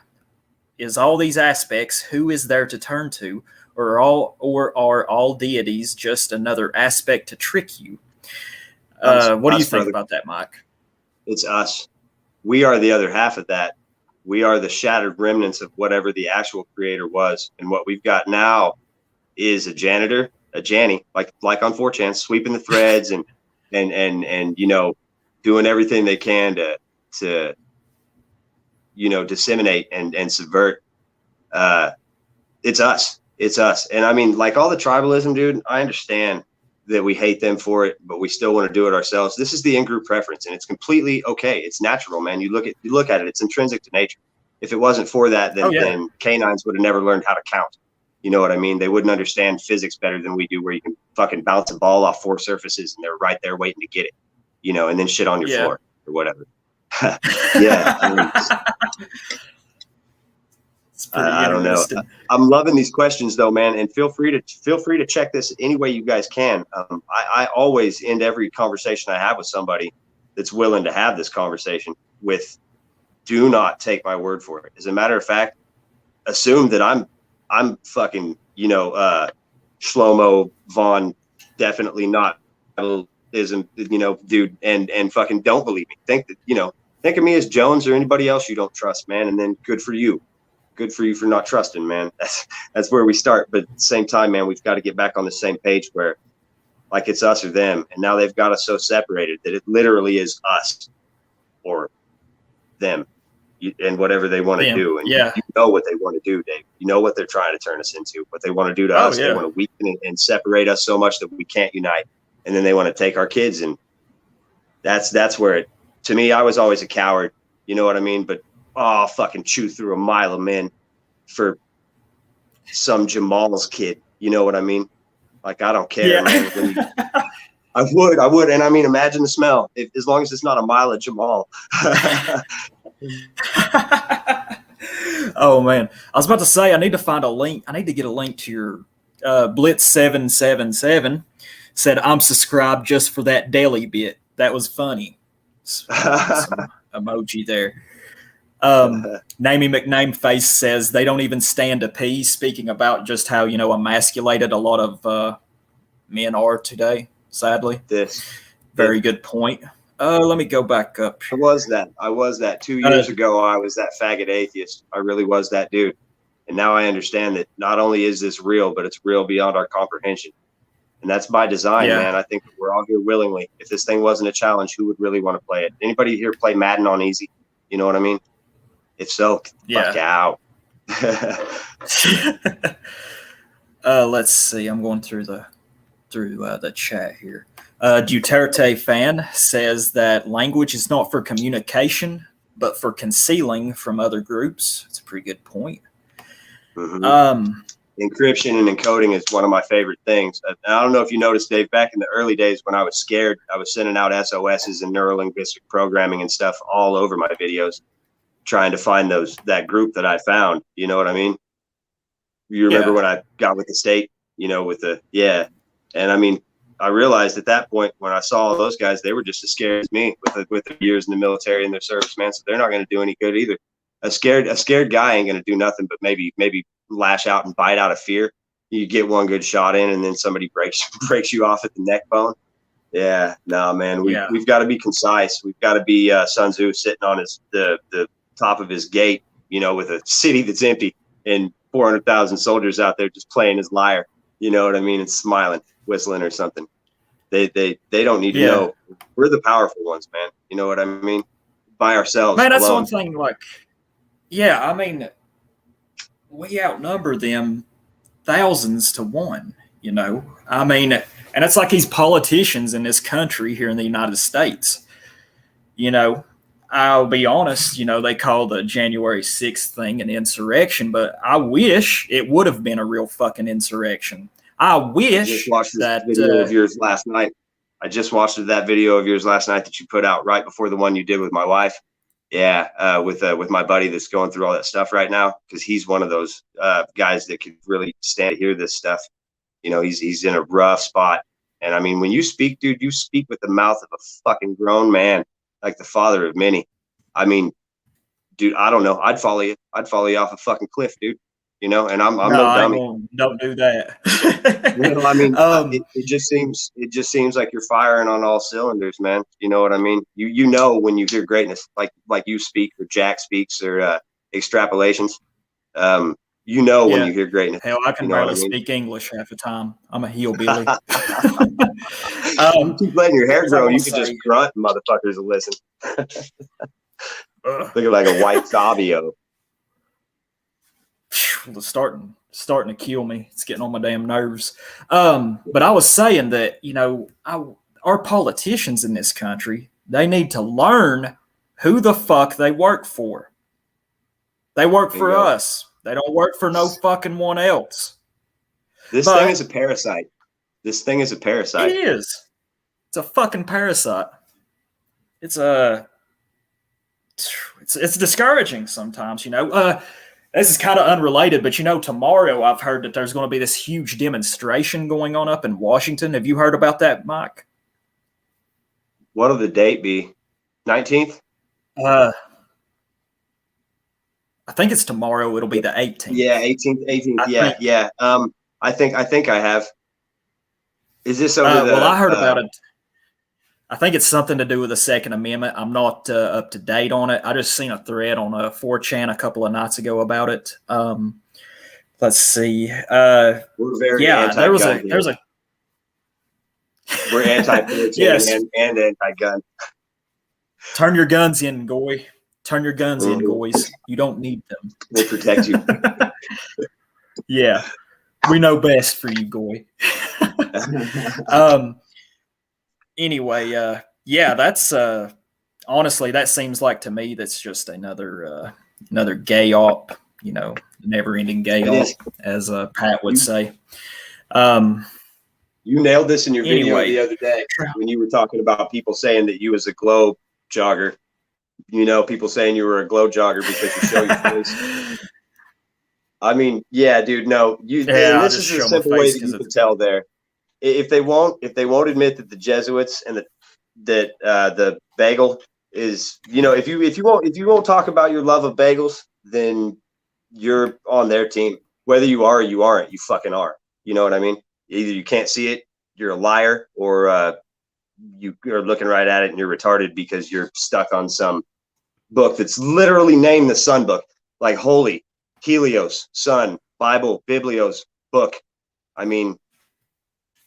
is all these aspects, who is there to turn to? Or are all deities just another aspect to trick you? What do you think brother. about that, Mike? It's us. We are the other half of that. We are the shattered remnants of whatever the actual creator was. And what we've got now is a janitor, a Janny, like on 4chan, sweeping the threads and you know, doing everything they can to you know, disseminate and subvert. It's us. It's us. And I mean, like all the tribalism, dude, I understand that we hate them for it, but we still want to do it ourselves. This is the in-group preference, and it's completely okay. It's natural, man. You look at it, it's intrinsic to nature. If it wasn't for that, then canines would have never learned how to count. You know what I mean? They wouldn't understand physics better than we do, where you can fucking bounce a ball off 4 surfaces and they're right there waiting to get it, you know, and then shit on your floor or whatever. Yeah. I mean, I don't know. I'm loving these questions though, man. And feel free to check this any way you guys can. I always end every conversation I have with somebody that's willing to have this conversation with, do not take my word for it. As a matter of fact, assume that I'm fucking, you know, Shlomo Vaughn, definitely not ism, you know, dude, and fucking don't believe me. Think of me as Jones or anybody else you don't trust, man. And then good for you for not trusting, man. That's where we start. But at the same time, man, we've got to get back on the same page where, like, it's us or them. And now they've got us so separated that it literally is us or them, and whatever they want to do. And you know what they want to do, Dave. You know what they're trying to turn us into, what they want to do to us. They want to weaken and separate us so much that we can't unite. And then they want to take our kids. And that's where it, to me, I was always a coward. You know what I mean? But I'll fucking chew through a mile of men for some Jamal's kid. You know what I mean? Like, I don't care, man. I would. And I mean, imagine the smell, as long as it's not a mile of Jamal. Oh man, I was about to say, I need to find a link. I need to get a link to your Blitz 777 said, I'm subscribed just for that daily bit. That was funny. Some emoji there. Namey McName Face says they don't even stand a pee, speaking about just how, you know, emasculated a lot of men are today, sadly. Very good point. Let me go back up. I was that 2 years ago. I was that faggot atheist. I really was that dude. And now I understand that not only is this real, but it's real beyond our comprehension. And that's by design, man. I think we're all here willingly. If this thing wasn't a challenge, who would really want to play it? Anybody here play Madden on easy? You know what I mean? If so, fuck out. Let's see. I'm going through the chat here. Duterte fan says that language is not for communication, but for concealing from other groups. That's a pretty good point. Mm-hmm. Encryption and encoding is one of my favorite things. I don't know if you noticed, Dave, back in the early days when I was scared, I was sending out SOSs and neurolinguistic programming and stuff all over my videos, trying to find that group that I found. You know what I mean? You remember when I got with the state, you know, and I mean, I realized at that point when I saw all those guys, they were just as scared as me with their years in the military and their service, man. So they're not going to do any good either. A scared guy ain't going to do nothing but maybe lash out and bite out of fear. You get one good shot in, and then somebody breaks you off at the neck bone. Yeah, no, man. We've got to be concise. We've got to be Sun Tzu sitting on the top of his gate, you know, with a city that's empty and 400,000 soldiers out there just playing his lyre. You know what I mean? And smiling, whistling or something. They don't need to know. We're the powerful ones, man. You know what I mean? By ourselves. Man, that's alone. one thing. Like, yeah, I mean, we outnumber them thousands to one. You know, I mean, and it's like these politicians in this country here in the United States. You know, I'll be honest. You know, they call the January 6th thing an insurrection, but I wish it would have been a real fucking insurrection. I wish that video of yours last night. I just watched that video of yours last night that you put out right before the one you did with my wife. Yeah, with my buddy that's going through all that stuff right now, because he's one of those guys that could really stand to hear this stuff. You know, he's in a rough spot. And I mean, when you speak, dude, you speak with the mouth of a fucking grown man, like the father of many. I mean, dude, I don't know. I'd follow you. I'd follow you off a fucking cliff, dude. and I'm No, no I ain't dummy. gonna, don't do that. I mean, Um, it just seems like you're firing on all cylinders, man. You know what I mean? You know when you hear greatness, like you speak or Jack speaks or extrapolations. When yeah. you hear greatness. Hell, I can You know what barely I mean? speak English half the time. I'm a hillbilly. You keep letting your hair what was I grow, gonna you could just say? grunt, motherfuckers will listen. Ugh. Looking like a white Fabio. It's starting to kill me. It's getting on my damn nerves. But I was saying that our politicians in this country, they need to learn who the fuck they work for. They work for Bingo. us. They don't work for no fucking one else. This But thing is a parasite. This thing is a parasite. it is. It's a fucking parasite. It's discouraging sometimes. This is kind of unrelated, but tomorrow I've heard that there's going to be this huge demonstration going on up in Washington. Have you heard about that, Mike? What'll the date be? 19th? I think it's tomorrow. It'll be the 18th. Yeah, 18th. Yeah. I think I have. Is this over well, I heard about it. I think it's something to do with the Second Amendment. I'm not up to date on it. I just seen a thread on 4chan a couple of nights ago about it. Let's see. We're very anti-gun. There's a We're anti-pollution yes. and anti-gun. Turn your guns in, Goy. Turn your guns in, Goys. You don't need them. We'll protect you. Yeah. We know best for you, Goy. Anyway, that's honestly, that seems like to me that's just another gay op, never-ending gay op, as Pat would say. You nailed this in your video the other day when you were talking about people saying that you was a globe jogger. People saying you were a glow jogger because you show your face. I mean, yeah, dude, no. This is a simple way that you can tell there. If they won't admit that the Jesuits and the bagel is, if you won't talk about your love of bagels, then you're on their team. Whether you are or you aren't, you fucking are. You know what I mean? Either you can't see it, you're a liar, or you are looking right at it and you're retarded because you're stuck on some book that's literally named the Sun Book, like Holy, Helios, Sun, Bible, Biblios, book. I mean,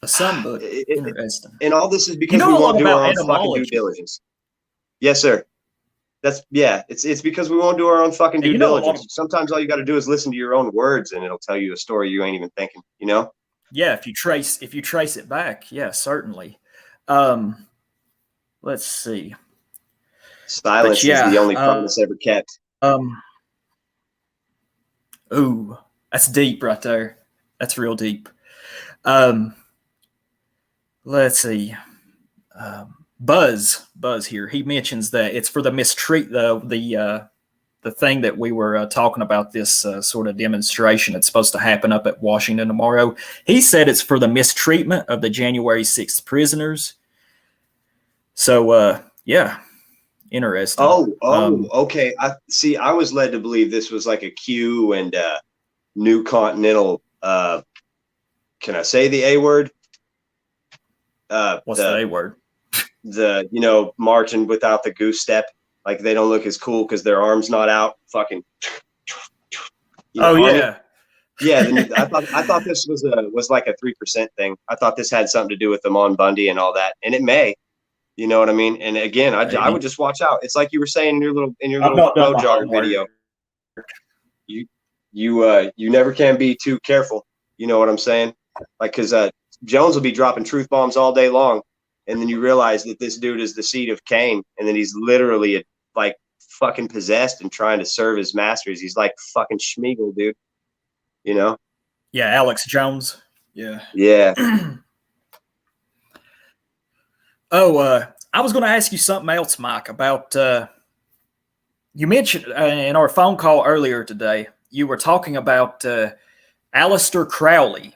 a Sun Book. Interesting. And all this is because we won't do our own fucking due diligence. Yes, sir. It's because we won't do our own fucking due diligence. Sometimes all you got to do is listen to your own words, and it'll tell you a story you ain't even thinking. Yeah, if you trace it back, yeah, certainly. Let's see. Silence is the only promise ever kept. Ooh, that's deep right there. That's real deep. Let's see. Buzz here. He mentions that it's for the the thing that we were talking about, this sort of demonstration that's supposed to happen up at Washington tomorrow. He said it's for the mistreatment of the January 6th prisoners. So, yeah, interesting. Okay. I was led to believe this was like a Q and New Continental. Can I say the A word? What's the A word? Marching without the goose step. Like they don't look as cool because their arms not out. Fucking. Yeah. Yeah, I thought this was like a 3% thing. I thought this had something to do with the Mon Bundy and all that, and it may. You know what I mean? And again, I would just watch out. It's like you were saying in your little glow jogger video. You never can be too careful. You know what I'm saying? Like, because Jones will be dropping truth bombs all day long, and then you realize that this dude is the seed of Cain, and then he's literally like fucking possessed and trying to serve his masters. He's like fucking Schmeagol, dude. Yeah, Alex Jones. Yeah. I was going to ask you something else, Mike, about you mentioned in our phone call earlier today, you were talking about Aleister Crowley.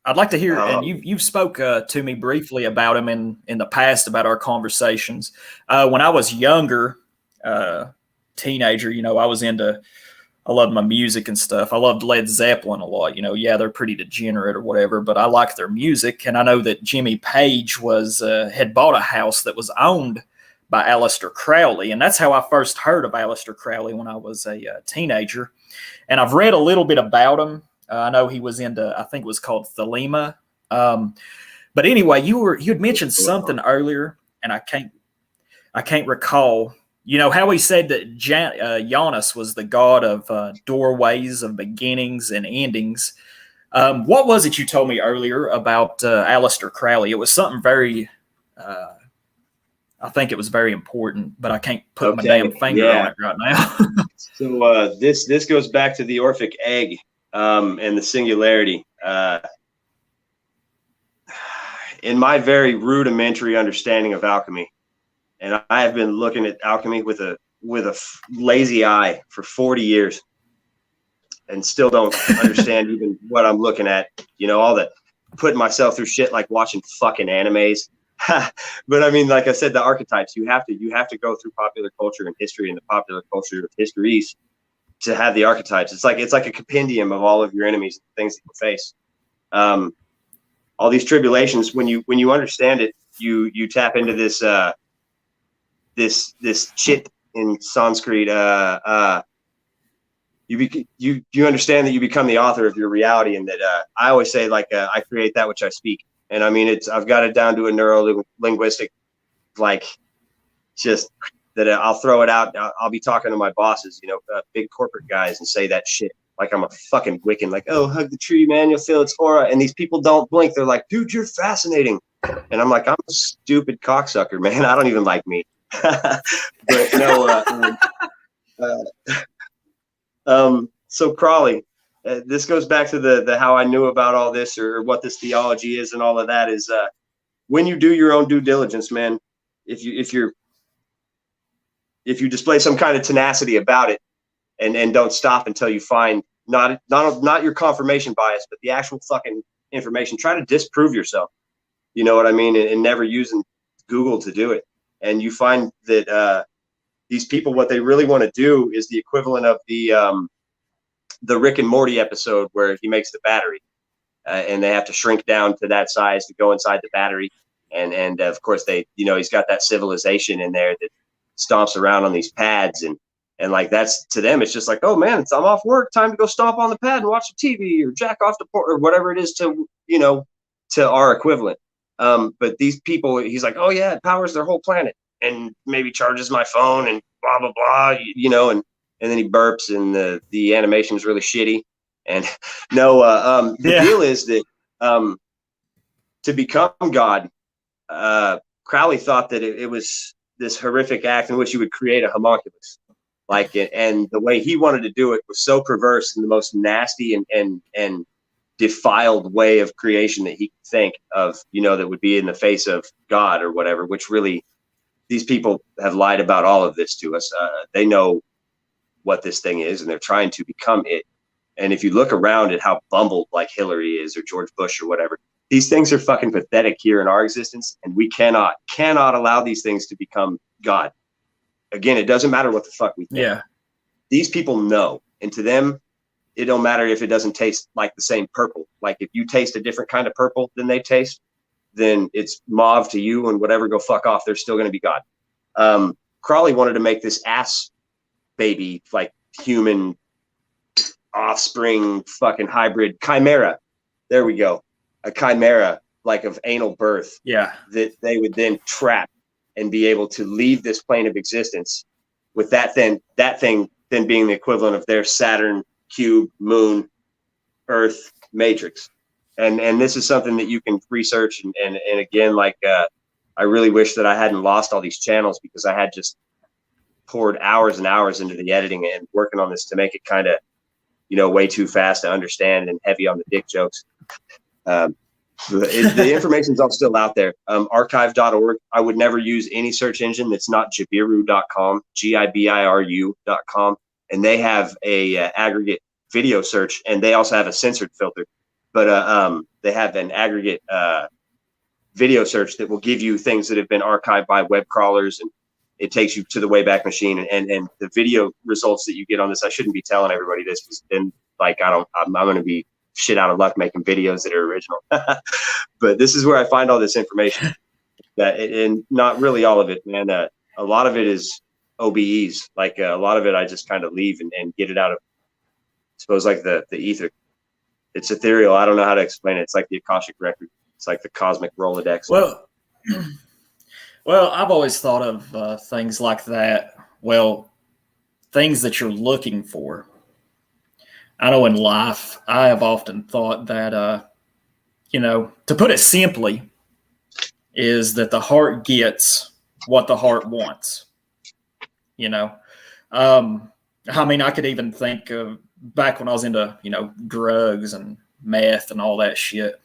I'd like to hear, and you've spoke to me briefly about him in the past, about our conversations. When I was younger, teenager, I was into I loved my music and stuff. I loved Led Zeppelin a lot. You know, yeah, they're pretty degenerate or whatever, but I like their music. And I know that Jimmy Page had bought a house that was owned by Aleister Crowley, and that's how I first heard of Aleister Crowley when I was a teenager. And I've read a little bit about him. I know he was into, I think it was called Thelema. But anyway, you had mentioned something earlier, and I can't recall. You know how he said that Janus was the god of doorways, of beginnings and endings. What was it you told me earlier about Aleister Crowley? It was something very, I think it was very important, but I can't put my damn finger on it right now. So this goes back to the Orphic egg and the singularity. In my very rudimentary understanding of alchemy, and I have been looking at alchemy with a lazy eye for 40 years, and still don't understand even what I'm looking at. You know, all the putting myself through shit like watching fucking animes. But I mean, like I said, the archetypes, you have to go through popular culture and history and the popular culture of histories to have the archetypes. It's like a compendium of all of your enemies and things that you face. All these tribulations, when you understand it, you tap into this this chit in Sanskrit. You understand that you become the author of your reality, and that I always say, like, I create that which I speak. And I mean, I've got it down to a neuro-linguistic, like, just that I'll throw it out. I'll be talking to my bosses, you know, big corporate guys, and say that shit like I'm a fucking Wiccan, like, oh, hug the tree, man, you'll feel its aura. And these people don't blink. They're like, dude, you're fascinating. And I'm like, I'm a stupid cocksucker, man. I don't even like me. But no, so Crawley, this goes back to the how I knew about all this, or what this theology is and all of that, is when you do your own due diligence, man, if you display some kind of tenacity about it, and don't stop until you find not your confirmation bias, but the actual fucking information, try to disprove yourself. You know what I mean? And never using Google to do it. And you find that these people, what they really want to do is the equivalent of the Rick and Morty episode where he makes the battery, and they have to shrink down to that size to go inside the battery. And of course he's got that civilization in there that stomps around on these pads, and like, that's, to them, it's just like, oh man, I'm off work, time to go stomp on the pad and watch the TV or jack off the port or whatever it is to our equivalent. But these people, he's like, oh yeah, it powers their whole planet and maybe charges my phone and blah, blah, blah, and then he burps and the animation is really shitty. And the deal is that to become God, Crowley thought that it was this horrific act in which you would create a homunculus. Like it, and the way he wanted to do it was so perverse and the most nasty and defiled way of creation that he could think of, that would be in the face of God or whatever, which really, these people have lied about all of this to us. They know what this thing is, and they're trying to become it. And if you look around at how bumbled like Hillary is or George Bush or whatever, these things are fucking pathetic here in our existence, and we cannot allow these things to become God. Again, it doesn't matter what the fuck we think. Yeah. These people know, and to them, it don't matter if it doesn't taste like the same purple. Like, if you taste a different kind of purple than they taste, then it's mauve to you, and whatever, go fuck off. They're still going to be God. Crawley wanted to make this ass baby, like human offspring, fucking hybrid chimera. There we go. A chimera, like of anal birth. Yeah. That they would then trap and be able to leave this plane of existence with that thing then being the equivalent of their Saturn, cube, moon, Earth matrix. And this is something that you can research. And again, like, I really wish that I hadn't lost all these channels, because I had just poured hours and hours into the editing and working on this to make it kind of, way too fast to understand and heavy on the dick jokes. The information's all still out there. Archive.org. I would never use any search engine that's not Gibiru.com, Gibiru.com. And they have a aggregate video search, and they also have a censored filter. But they have an aggregate video search that will give you things that have been archived by web crawlers it takes you to the Wayback Machine, and the video results that you get on this. I shouldn't be telling everybody this, because then like I'm going to be shit out of luck making videos that are original. But this is where I find all this information, and not really all of it, man. A lot of it is OBEs. Like a lot of it, I just kind of leave and get it out of, I suppose, like the ether. It's ethereal. I don't know how to explain it. It's like the Akashic record. It's like the cosmic Rolodex. Well, I've always thought of things like that. Well, things that you're looking for. I know in life, I have often thought that, to put it simply, is that the heart gets what the heart wants. I could even think of back when I was into, drugs and meth and all that shit.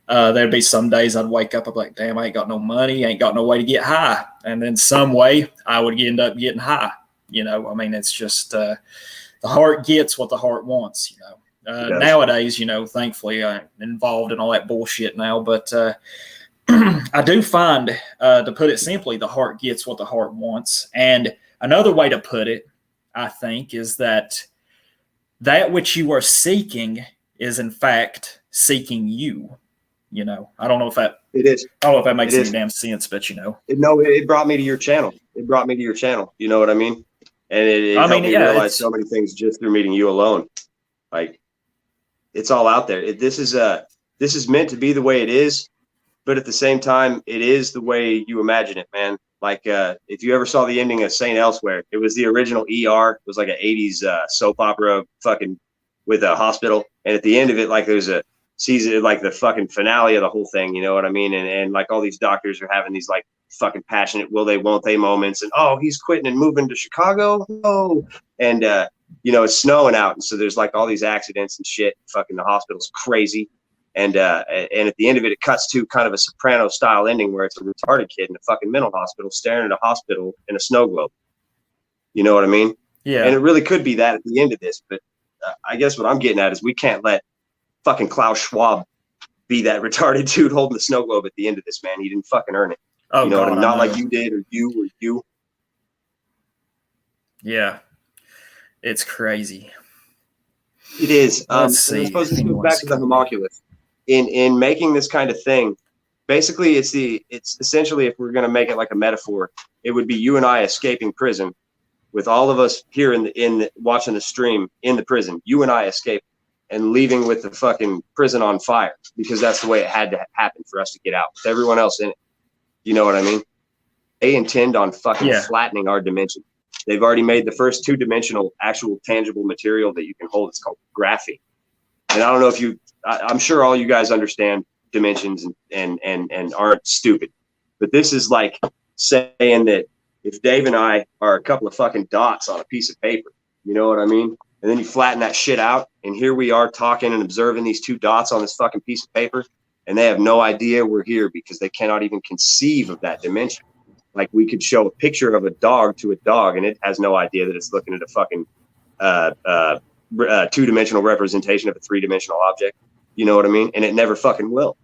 There'd be some days I'd wake up, I'd be like, damn, I ain't got no money, ain't got no way to get high. And then some way I would end up getting high. It's just the heart gets what the heart wants, Nowadays, thankfully I'm involved in all that bullshit now. But I do find, to put it simply, the heart gets what the heart wants. And another way to put it, I think, is that which you are seeking is in fact seeking you. I don't know if that makes any damn sense, but it brought me to your channel. It brought me to your channel. You know what I mean? And it helped me realize so many things just through meeting you alone. Like, it's all out there. This is meant to be the way it is, but at the same time, it is the way you imagine it, man. Like, if you ever saw the ending of Saint Elsewhere, it was the original ER. It was like an 80s soap opera fucking with a hospital. And at the end of it, like, there's a season, like the fucking finale of the whole thing, you know what I mean? And like all these doctors are having these like fucking passionate will they, won't they moments. And, oh, he's quitting and moving to Chicago. Oh, and, it's snowing out. And so there's like all these accidents and shit. Fucking the hospital's crazy. And at the end of it, it cuts to kind of a Soprano style ending where it's a retarded kid in a fucking mental hospital staring at a hospital in a snow globe. You know what I mean? Yeah. And it really could be that at the end of this, but I guess what I'm getting at is we can't let fucking Klaus Schwab be that retarded dude holding the snow globe at the end of this, man. He didn't fucking earn it. Oh, you know God, what I mean? Not like you did, or you. Yeah. It's crazy. It is. Let's see. I suppose this goes back to the homunculus. In making this kind of thing, basically it's essentially, if we're going to make it like a metaphor, it would be you and I escaping prison, with all of us here in watching the stream in the prison, you and I escape and leaving with the fucking prison on fire, because that's the way it had to happen for us to get out, with everyone else in it. You know what I mean? They intend on fucking flattening our dimension. They've already made the first two-dimensional actual tangible material that you can hold. It's called graphene. And I don't know if I'm sure all you guys understand dimensions and aren't stupid, but this is like saying that if Dave and I are a couple of fucking dots on a piece of paper, you know what I mean? And then you flatten that shit out, and here we are talking and observing these two dots on this fucking piece of paper, and they have no idea we're here because they cannot even conceive of that dimension. Like, we could show a picture of a dog to a dog, and it has no idea that it's looking at a fucking two-dimensional representation of a three-dimensional object. You know what I mean? And it never fucking will.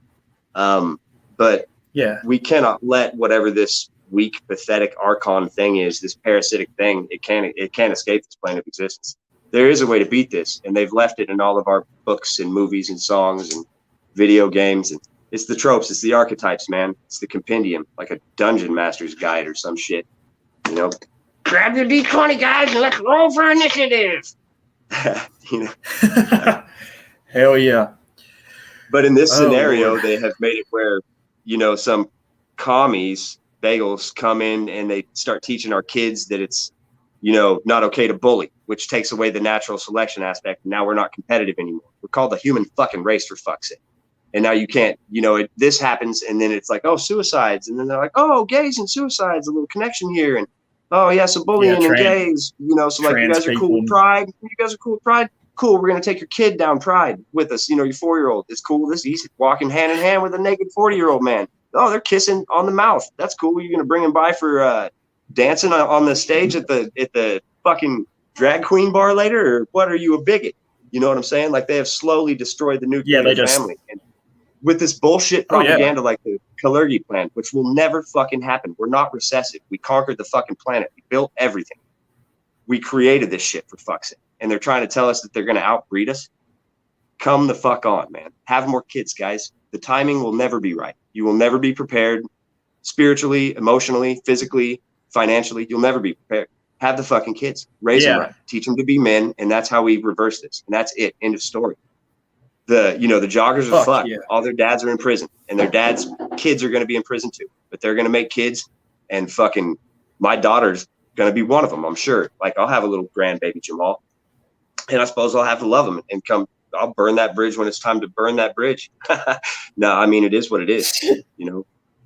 But yeah, we cannot let whatever this weak, pathetic archon thing is, this parasitic thing, it can't escape this plane of existence. There is a way to beat this, and they've left it in all of our books and movies and songs and video games. And it's the tropes, it's the archetypes, man. It's the compendium, like a dungeon master's guide or some shit. You know, grab your D20, guys, and let's roll for initiative. You know, hell yeah. But in this scenario, they have made it where, some commies, bagels, come in and they start teaching our kids that it's, not okay to bully, which takes away the natural selection aspect. Now we're not competitive anymore. We're called the human fucking race, for fuck's sake. And now you can't, this happens, and then it's like, oh, suicides. And then they're like, oh, gays and suicides, a little connection here. And, oh, yeah, so bullying and gays, so like, you guys are cool with pride. You guys are cool with pride. Cool, we're going to take your kid down Pride with us, your 4-year-old. It's cool. He's walking hand in hand with a naked 40-year-old man. Oh, they're kissing on the mouth. That's cool. You're going to bring him by for dancing on the stage at the fucking drag queen bar later? Or what, are you a bigot? You know what I'm saying? Like, they have slowly destroyed the nuclear family. And with this bullshit propaganda, like Kalergi plan, which will never fucking happen. We're not recessive. We conquered the fucking planet. We built everything. We created this shit, for fuck's sake. And they're trying to tell us that they're going to outbreed us. Come the fuck on, man. Have more kids, guys. The timing will never be right. You will never be prepared spiritually, emotionally, physically, financially. You'll never be prepared. Have the fucking kids. Raise them right. Teach them to be men, and that's how we reverse this. And that's it. End of story. The joggers are fucked. Yeah. All their dads are in prison, and their dads' kids are going to be in prison too. But they're going to make kids, and fucking my daughter's going to be one of them, I'm sure. Like, I'll have a little grandbaby Jamal, and I suppose I'll have to love him and come. I'll burn that bridge when it's time to burn that bridge. No, I mean, it is what it is.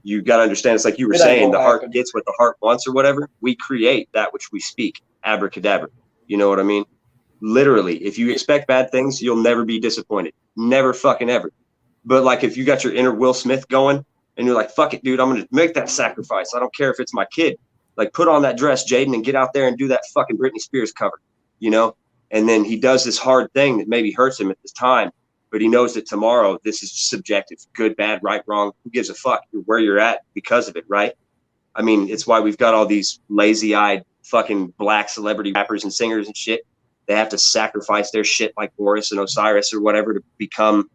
You got to understand. It's like you were saying, the heart gets what the heart wants or whatever. We create that which we speak. Abracadabra. You know what I mean? Literally, if you expect bad things, you'll never be disappointed. Never fucking ever. But like, if you got your inner Will Smith going and you're like, fuck it, dude, I'm going to make that sacrifice. I don't care if it's my kid. Like, put on that dress, Jaden, and get out there and do that fucking Britney Spears cover, And then he does this hard thing that maybe hurts him at this time, but he knows that tomorrow this is subjective, good, bad, right, wrong. Who gives a fuck? You're where you're at because of it, right? I mean, it's why we've got all these lazy-eyed fucking black celebrity rappers and singers and shit. They have to sacrifice their shit like Boris and Osiris or whatever to become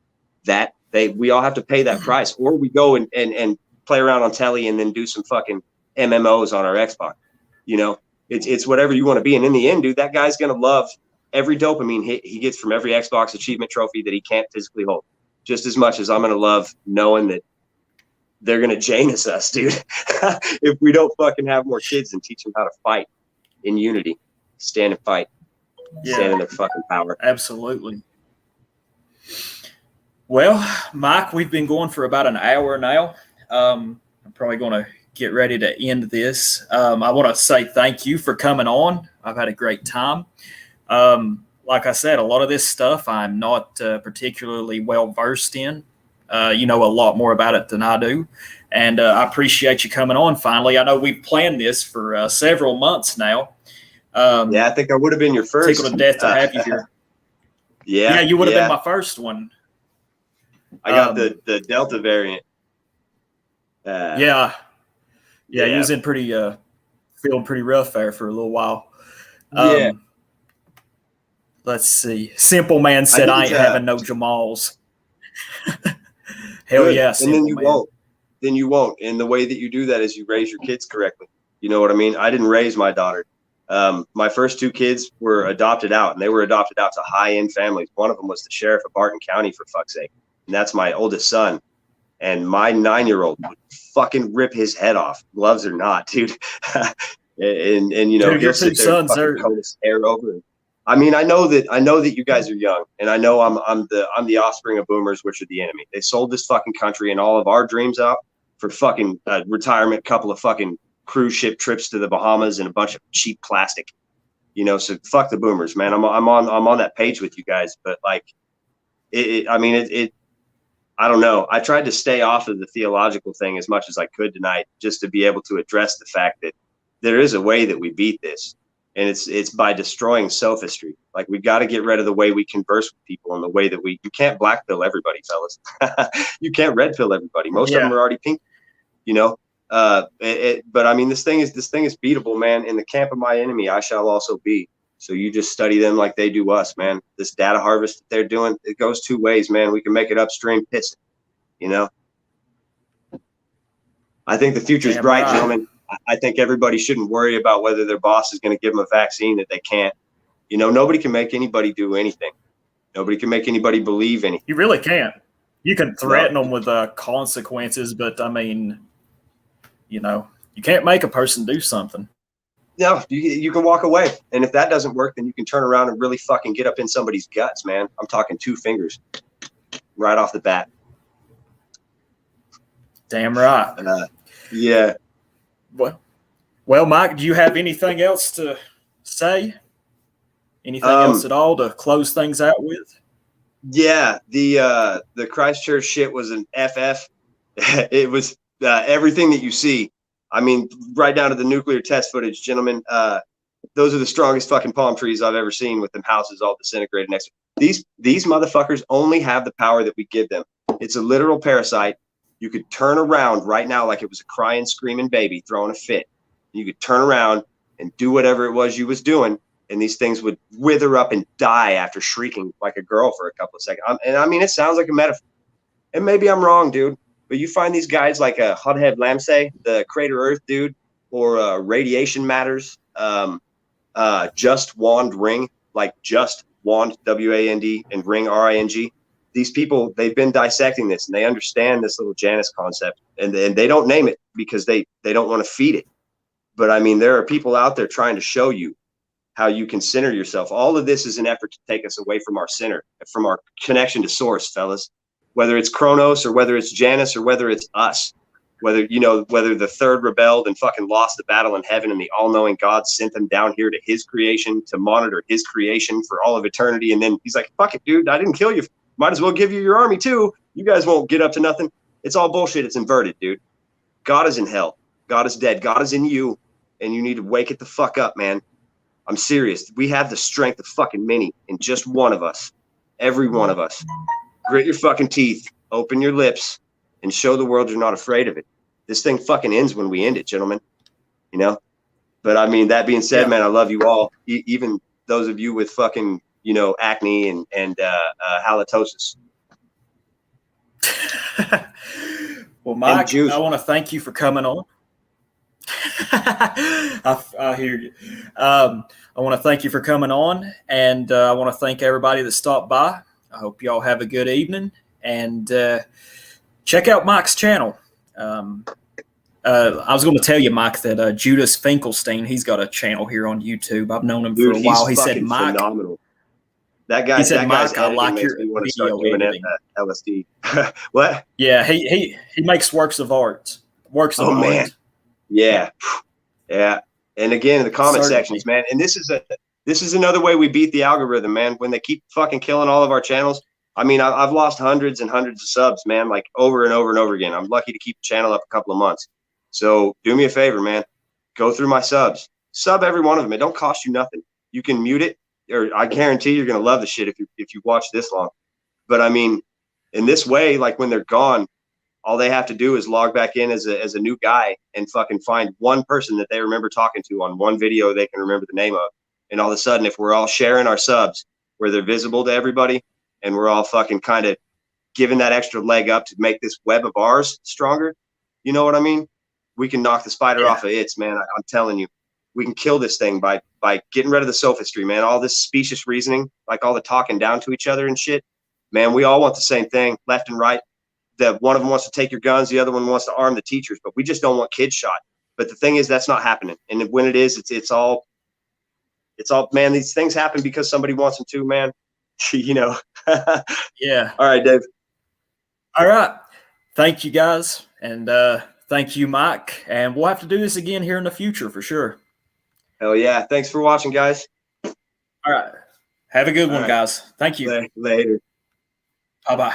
that. We all have to pay that price, or we go and play around on telly and then do some fucking MMOs on our Xbox. It's whatever you want to be. And in the end, dude, that guy's going to love every dopamine hit he gets from every Xbox achievement trophy that he can't physically hold, just as much as I'm going to love knowing that they're going to Janus us, dude. If we don't fucking have more kids and teach them how to fight in unity, stand and fight, stand in their fucking power. Absolutely. Well, Mike, we've been going for about an hour now. I'm probably going to get ready to end this. I want to say thank you for coming on. I've had a great time. Like I said, a lot of this stuff I'm not particularly well versed in. You know a lot more about it than I do. And I appreciate you coming on finally. I know we've planned this for several months now. I think I would have been your first. Tickled to death to have you here. Yeah, you would have been my first one. I got the Delta variant. Yeah, he was in feeling pretty rough there for a little while. Let's see. Simple Man said, I ain't having no Jamals. Hell good. Yeah. And then you won't. Then you won't. And the way that you do that is you raise your kids correctly. You know what I mean? I didn't raise my daughter. My first two kids were adopted out, and they were adopted out to high-end families. One of them was the sheriff of Barton County, for fuck's sake. And that's my oldest son. And my 9-year-old would fucking rip his head off, gloves or not, dude. and dude, he'll sit there and fucking comb his hair over. I mean, I know that you guys are young, and I know I'm the offspring of boomers, which are the enemy. They sold this fucking country and all of our dreams out for fucking retirement, couple of fucking cruise ship trips to the Bahamas and a bunch of cheap plastic. So fuck the boomers, man. I'm on that page with you guys, but like, I don't know. I tried to stay off of the theological thing as much as I could tonight, just to be able to address the fact that there is a way that we beat this. And it's by destroying sophistry. Like, we got to get rid of the way we converse with people and the way that you can't black pill everybody, fellas. You can't red pill everybody. Most of them are already pink, but I mean, this thing is beatable, man. In the camp of my enemy, I shall also be. So you just study them like they do us, man. This data harvest that they're doing, it goes two ways, man. We can make it upstream, piss it, I think the future's bright, gentlemen. I think everybody shouldn't worry about whether their boss is going to give them a vaccine that they can't. Nobody can make anybody do anything. Nobody can make anybody believe anything. You really can't. You can threaten them with consequences, but I mean, you can't make a person do something. No, you can walk away. And if that doesn't work, then you can turn around and really fucking get up in somebody's guts, man. I'm talking 2 fingers right off the bat. Damn right. Yeah. Well, Mike, do you have anything else to say? Anything else at all to close things out with? Yeah, the Christchurch shit was an FF. It was everything that you see. I mean, right down to the nuclear test footage, gentlemen. Those are the strongest fucking palm trees I've ever seen, with them houses all disintegrated next to these motherfuckers only have the power that we give them. It's a literal parasite. You could turn around right now like it was a crying, screaming baby throwing a fit. You could turn around and do whatever it was you was doing, and these things would wither up and die after shrieking like a girl for a couple of seconds. And I mean, it sounds like a metaphor. And maybe I'm wrong, dude. But you find these guys like Hodhead Lamse, the Crater Earth dude, or Radiation Matters, Just Wand Ring, like Just Wand, W-A-N-D, and Ring, R-I-N-G. These people, they've been dissecting this, and they understand this little Janus concept, and they don't name it because they don't want to feed it. But I mean, there are people out there trying to show you how you can center yourself. All of this is an effort to take us away from our center, from our connection to source, fellas. Whether it's Kronos or whether it's Janus or whether it's us, whether the third rebelled and fucking lost the battle in heaven, and the all-knowing God sent them down here to his creation to monitor his creation for all of eternity. And then he's like, fuck it, dude, I didn't kill you. Might as well give you your army too. You guys won't get up to nothing. It's all bullshit. It's inverted, dude. God is in hell. God is dead. God is in you. And you need to wake it the fuck up, man. I'm serious. We have the strength of fucking many in just one of us. Every one of us. Grit your fucking teeth. Open your lips. And show the world you're not afraid of it. This thing fucking ends when we end it, gentlemen. You know? But I mean, that being said, man, I love you all. Even those of you with fucking, acne and halitosis. Well, Mike, I want to thank you for coming on. I hear you. I want to thank you for coming on, and I want to thank everybody that stopped by. I hope y'all have a good evening, and check out Mike's channel. I was going to tell you, Mike, that Judas Finkelstein, he's got a channel here on YouTube. I've known him for a while. He said, Mike, phenomenal. That guy, he said, Mike, I like your video editing. LSD. What? Yeah, he makes works of art. Oh, man. Yeah. Yeah. And again, in the comment sections, man. And this is another way we beat the algorithm, man. When they keep fucking killing all of our channels. I mean, I've lost hundreds and hundreds of subs, man, like over and over and over again. I'm lucky to keep the channel up a couple of months. So do me a favor, man. Go through my subs. Sub every one of them. It don't cost you nothing. You can mute it, or I guarantee you're gonna love the shit if you watch this long. But I mean, in this way, like when they're gone, all they have to do is log back in as a new guy and fucking find one person that they remember talking to on one video they can remember the name of. And all of a sudden, if we're all sharing our subs where they're visible to everybody, and we're all fucking kind of giving that extra leg up to make this web of ours stronger, you know what I mean? We can knock the spider off of its, man. I'm telling you, we can kill this thing by getting rid of the sophistry, man. All this specious reasoning, like all the talking down to each other and shit. Man, we all want the same thing, left and right. That one of them wants to take your guns, the other one wants to arm the teachers, but we just don't want kids shot. But the thing is, that's not happening. And when it is, it's all, man, these things happen because somebody wants them to, man. Yeah. All right, Dave. All right. Thank you, guys. And thank you, Mike. And we'll have to do this again here in the future for sure. Hell yeah. Thanks for watching, guys. All right. Have a good one, guys. Thank you. Later. Bye-bye.